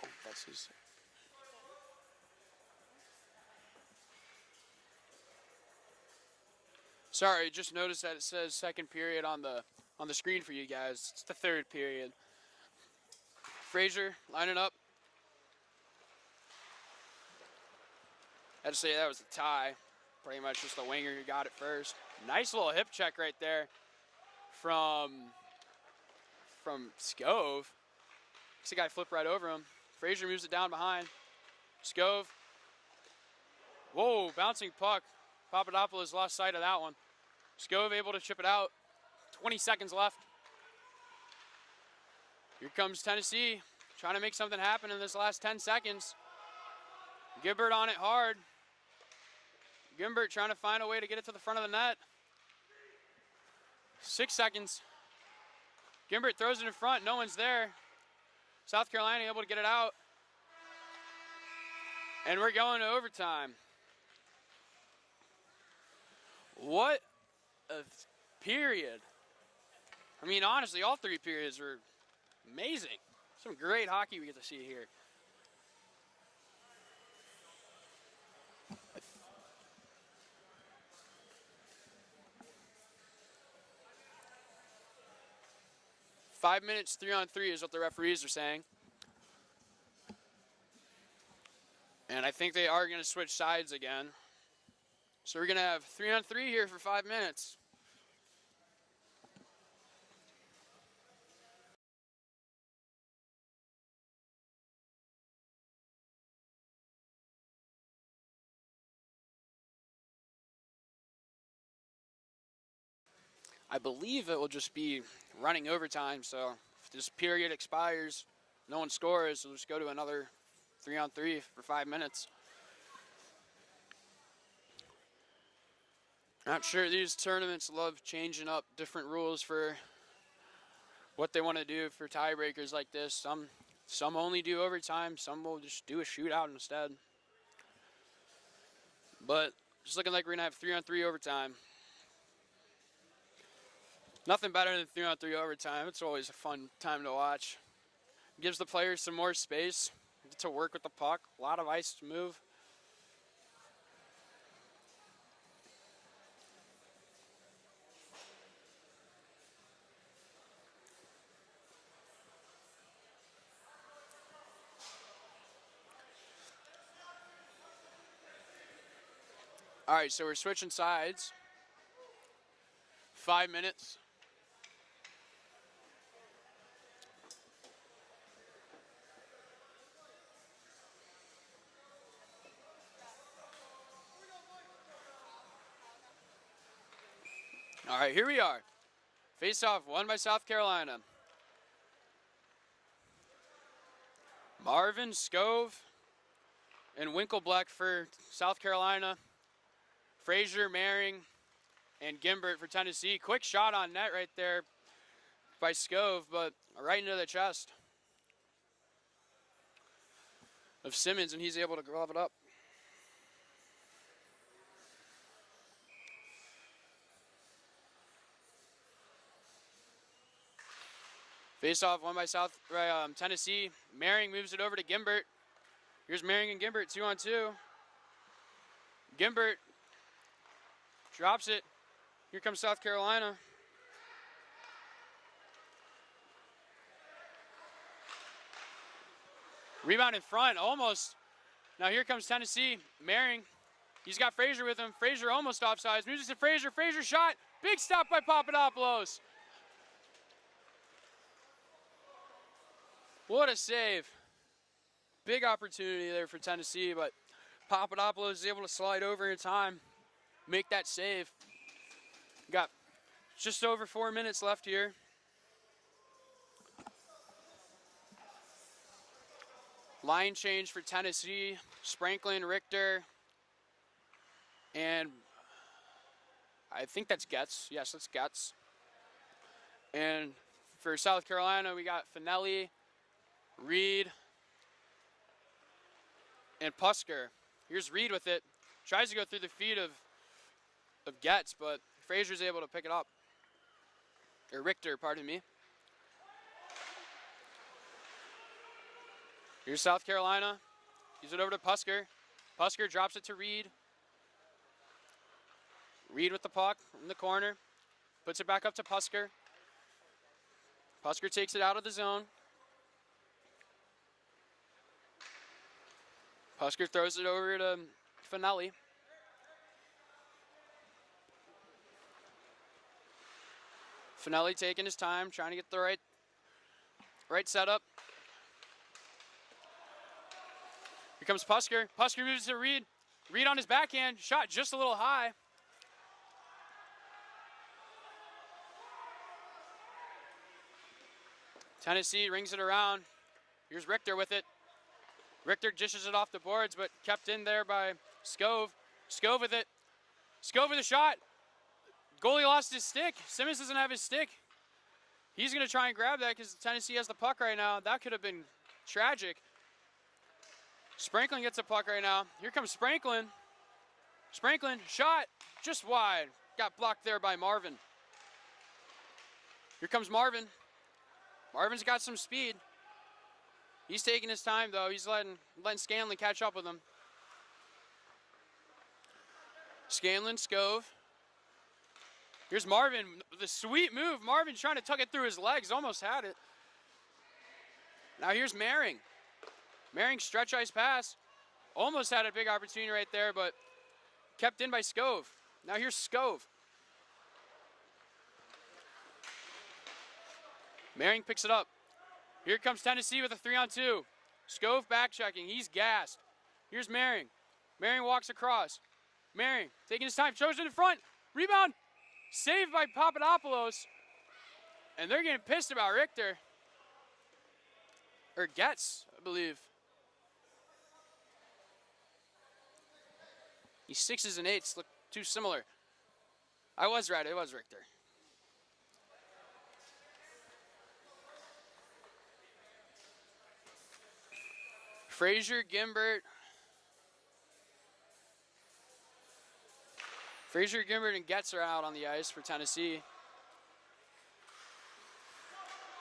Oh, that's his. Sorry, just noticed that it says second period on the screen for you guys. It's the third period. Frazier lining up. I had to say that was a tie. Pretty much just the winger who got it first. Nice little hip check right there from Scove. Looks the guy flip right over him. Frazier moves it down behind. Scove. Whoa, bouncing puck. Papadopoulos lost sight of that one. Scove able to chip it out. 20 seconds left. Here comes Tennessee, trying to make something happen in this last 10 seconds. Gimbert on it hard. Gimbert trying to find a way to get it to the front of the net. 6 seconds. Gimbert throws it in front, no one's there. South Carolina able to get it out. And we're going to overtime. What a period. I mean, honestly, all three periods were amazing. Some great hockey we get to see here. Five minutes, 3-on-3 is what the referees are saying. And I think they are going to switch sides again. So we're going to have 3-on-3 here for 5 minutes. I believe it will just be running overtime, so if this period expires, no one scores, we'll just go to another 3-on-3 for 5 minutes. Not sure these tournaments love changing up different rules for what they want to do for tiebreakers like this. Some only do overtime, some will just do a shootout instead. But it's looking like we're gonna have 3-on-3 overtime. Nothing better than 3-on-3 overtime. It's always a fun time to watch. Gives the players some more space to work with the puck. A lot of ice to move. All right, so we're switching sides. 5 minutes. All right, here we are. Face-off won by South Carolina. Marvin, Scove, and Winkleblack for South Carolina. Frazier, Maring, and Gimbert for Tennessee. Quick shot on net right there by Scove, but right into the chest of Simmons, and he's able to glove it up. Face-off won by Tennessee. Maring moves it over to Gimbert. Here's Maring and Gimbert, 2-on-2. Gimbert drops it. Here comes South Carolina. Rebound in front, almost. Now here comes Tennessee. Maring, he's got Frazier with him. Frazier almost offsides. Moves it to Frazier. Frazier shot. Big stop by Papadopoulos. What a save. Big opportunity there for Tennessee, but Papadopoulos is able to slide over in time, make that save. Got just over 4 minutes left here. Line change for Tennessee. Spranklin, Richter, and I think that's Getz. Yes, that's Getz. And for South Carolina, we got Finelli, Reed, and Pusker. Here's Reed with it. Tries to go through the feet of Getz, but Frazier's able to pick it up. Or Richter, pardon me. Here's South Carolina. Gives it over to Pusker. Pusker drops it to Reed. Reed with the puck in the corner. Puts it back up to Pusker. Pusker takes it out of the zone. Pusker throws it over to Finelli. Finelli taking his time, trying to get the right setup. Here comes Pusker. Pusker moves to Reed. Reed on his backhand, shot just a little high. Tennessee rings it around. Here's Richter with it. Richter dishes it off the boards, but kept in there by Scove. Scove with it. Scove with a shot. Goalie lost his stick. Simmons doesn't have his stick. He's going to try and grab that because Tennessee has the puck right now. That could have been tragic. Spranklin gets the puck right now. Here comes Spranklin. Spranklin, shot just wide. Got blocked there by Marvin. Here comes Marvin. Marvin's got some speed. He's taking his time, though. He's letting Scanlon catch up with him. Scanlon, Scove. Here's Marvin, the sweet move. Marvin trying to tuck it through his legs, almost had it. Now here's Maring. Maring stretch ice pass. Almost had a big opportunity right there, but kept in by Scove. Now here's Scove. Maring picks it up. Here comes Tennessee with a 3-on-2. Scove back checking. He's gassed. Here's Maring. Maring walks across. Maring taking his time. Shows it in front. Rebound. Saved by Papadopoulos. And they're getting pissed about Richter. Or Getz, I believe. These 6s and 8s look too similar. I was right. It was Richter. Frazier, Gimbert. Frazier, Gimbert, and Getz are out on the ice for Tennessee.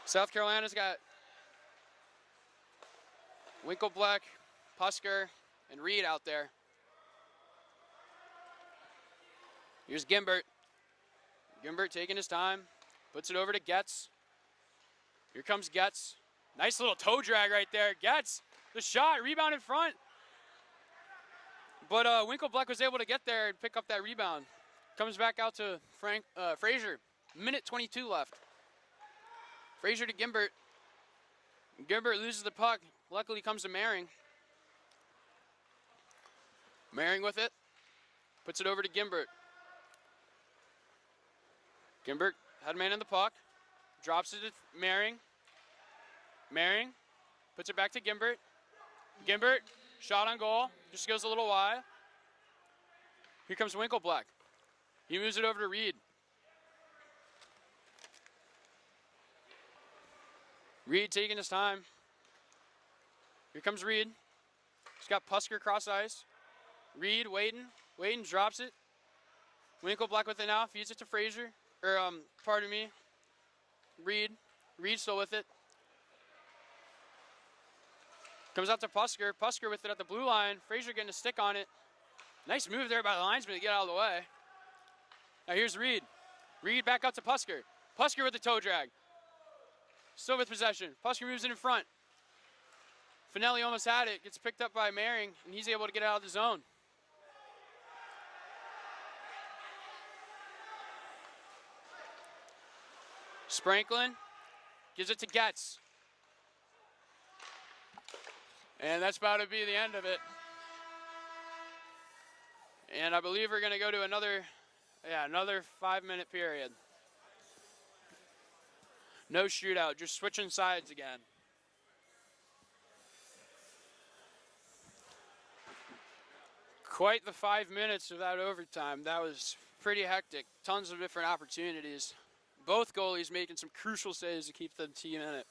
South Carolina's got Winkleblack, Pusker, and Reed out there. Here's Gimbert. Gimbert taking his time, puts it over to Getz. Here comes Getz. Nice little toe drag right there. Getz, the shot, rebound in front. But Winkleblack was able to get there and pick up that rebound. Comes back out to Frazier. Minute 22 left. Frazier to Gimbert. Gimbert loses the puck. Luckily comes to Mehring. Mehring with it. Puts it over to Gimbert. Gimbert had a man in the puck. Drops it to Mehring. Mehring puts it back to Gimbert. Gimbert, shot on goal. Just goes a little wide. Here comes Winkleblack. He moves it over to Reed. Reed taking his time. Here comes Reed. He's got Pusker cross ice. Reed waiting. Waiting, drops it. Winkleblack with it now. Feeds it to Frazier. Pardon me. Reed. Reed still with it. Comes out to Pusker. Pusker with it at the blue line. Frazier getting a stick on it. Nice move there by the linesman to get out of the way. Now here's Reed. Reed back out to Pusker. Pusker with the toe drag. Still with possession. Pusker moves it in front. Finelli almost had it. Gets picked up by Mehring, and he's able to get out of the zone. Spranklin gives it to Getz. And that's about to be the end of it. And I believe we're going to go to another 5-minute period. No shootout, just switching sides again. Quite the 5 minutes without overtime. That was pretty hectic. Tons of different opportunities. Both goalies making some crucial saves to keep the team in it.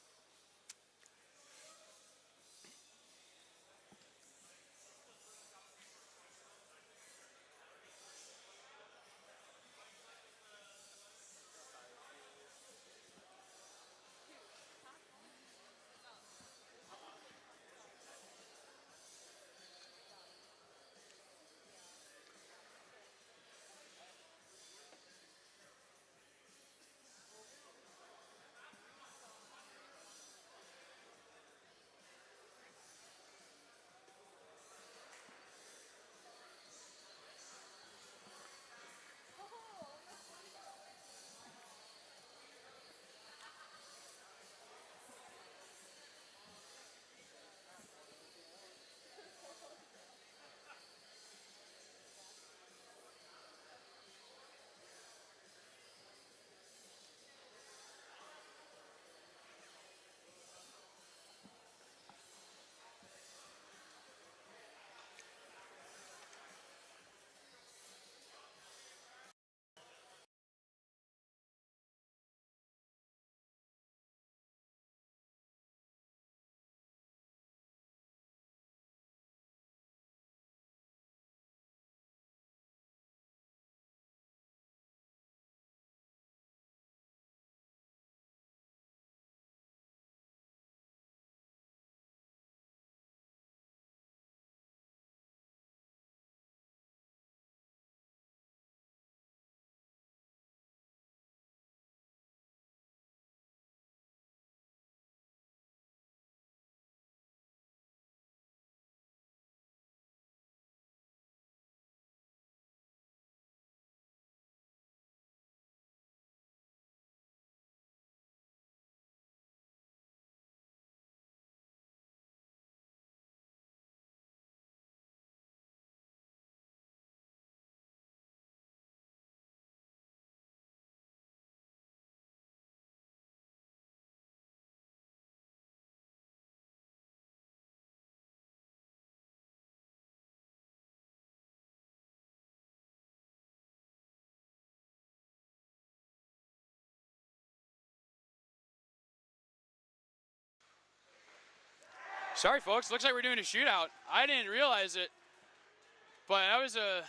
Sorry, folks. Looks like we're doing a shootout. I didn't realize it, but that was a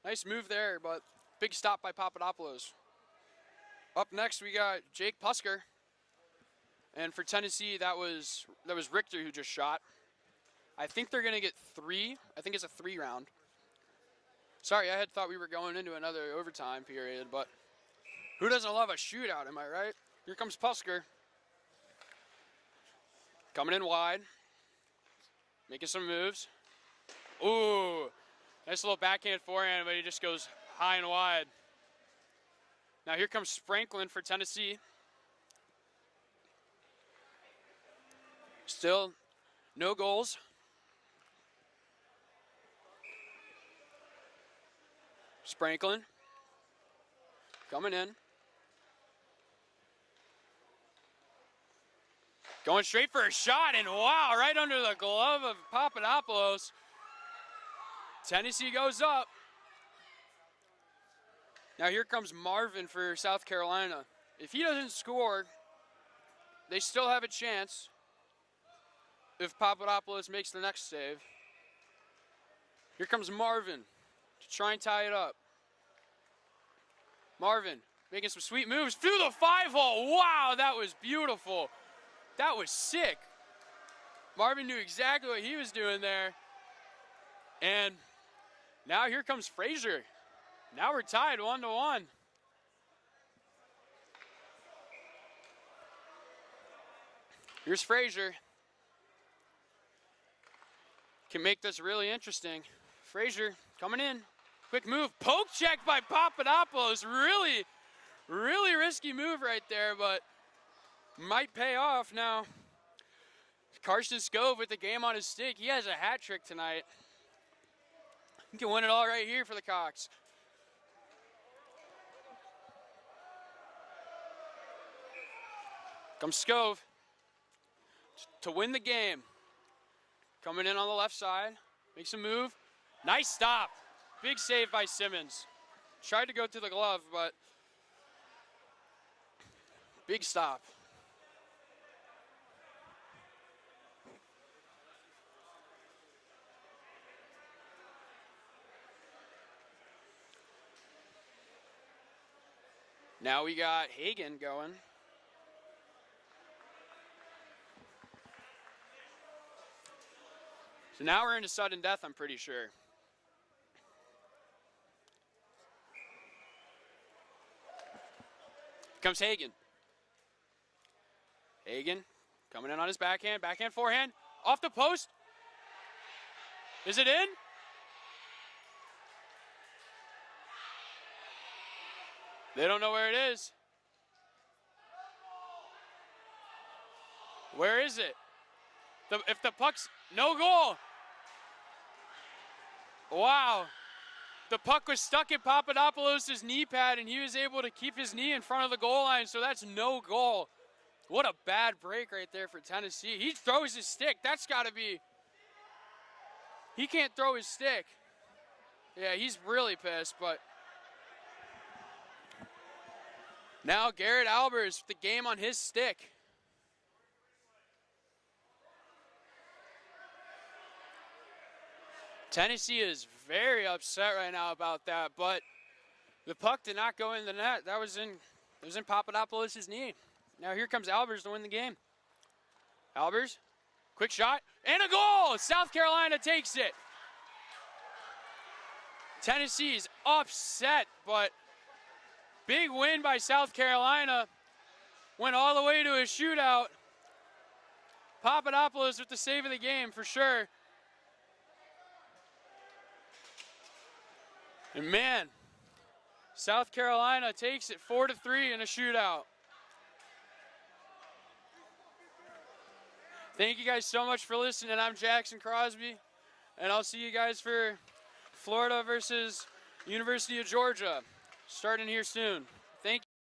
nice move there, but big stop by Papadopoulos. Up next, we got Jake Pusker. And for Tennessee, that was Richter who just shot. I think they're going to get 3. I think it's a 3 round. Sorry, I had thought we were going into another overtime period, but who doesn't love a shootout, am I right? Here comes Pusker. Coming in wide. Making some moves. Ooh, nice little backhand forehand, but he just goes high and wide. Now here comes Spranklin for Tennessee. Still no goals. Spranklin coming in. Going straight for a shot, and wow, right under the glove of Papadopoulos. Tennessee goes up. Now here comes Marvin for South Carolina. If he doesn't score, they still have a chance if Papadopoulos makes the next save. Here comes Marvin to try and tie it up. Marvin making some sweet moves through the 5-hole. Wow, that was beautiful. That was sick. Marvin knew exactly what he was doing there. And now here comes Frazier. Now we're tied 1-1. Here's Frazier. Can make this really interesting. Frazier coming in. Quick move. Poke check by Papadopoulos. Really, really risky move right there, but might pay off now. Carson Scove with the game on his stick. He has a hat trick tonight. He can win it all right here for the Cocks. Comes Scove to win the game. Coming in on the left side. Makes a move. Nice stop. Big save by Simmons. Tried to go through the glove, but big stop. Now we got Hagen going. So now we're into sudden death, I'm pretty sure. Comes Hagen. Hagen coming in on his backhand, forehand, off the post. Is it in? They don't know where it is. Where is it? If the puck's no goal. Wow. The puck was stuck in Papadopoulos' knee pad, and he was able to keep his knee in front of the goal line, so that's no goal. What a bad break right there for Tennessee. He throws his stick. That's got to be. He can't throw his stick. Yeah, he's really pissed, but. Now Garrett Albers, the game on his stick. Tennessee is very upset right now about that, but the puck did not go in the net. It was in Papadopoulos' knee. Now here comes Albers to win the game. Albers, quick shot, and a goal! South Carolina takes it. Tennessee's upset, but big win by South Carolina. Went all the way to a shootout. Papadopoulos with the save of the game for sure. And man, South Carolina takes it 4-3 in a shootout. Thank you guys so much for listening. I'm Jackson Crosby, and I'll see you guys for Florida versus University of Georgia, starting here soon. Thank you.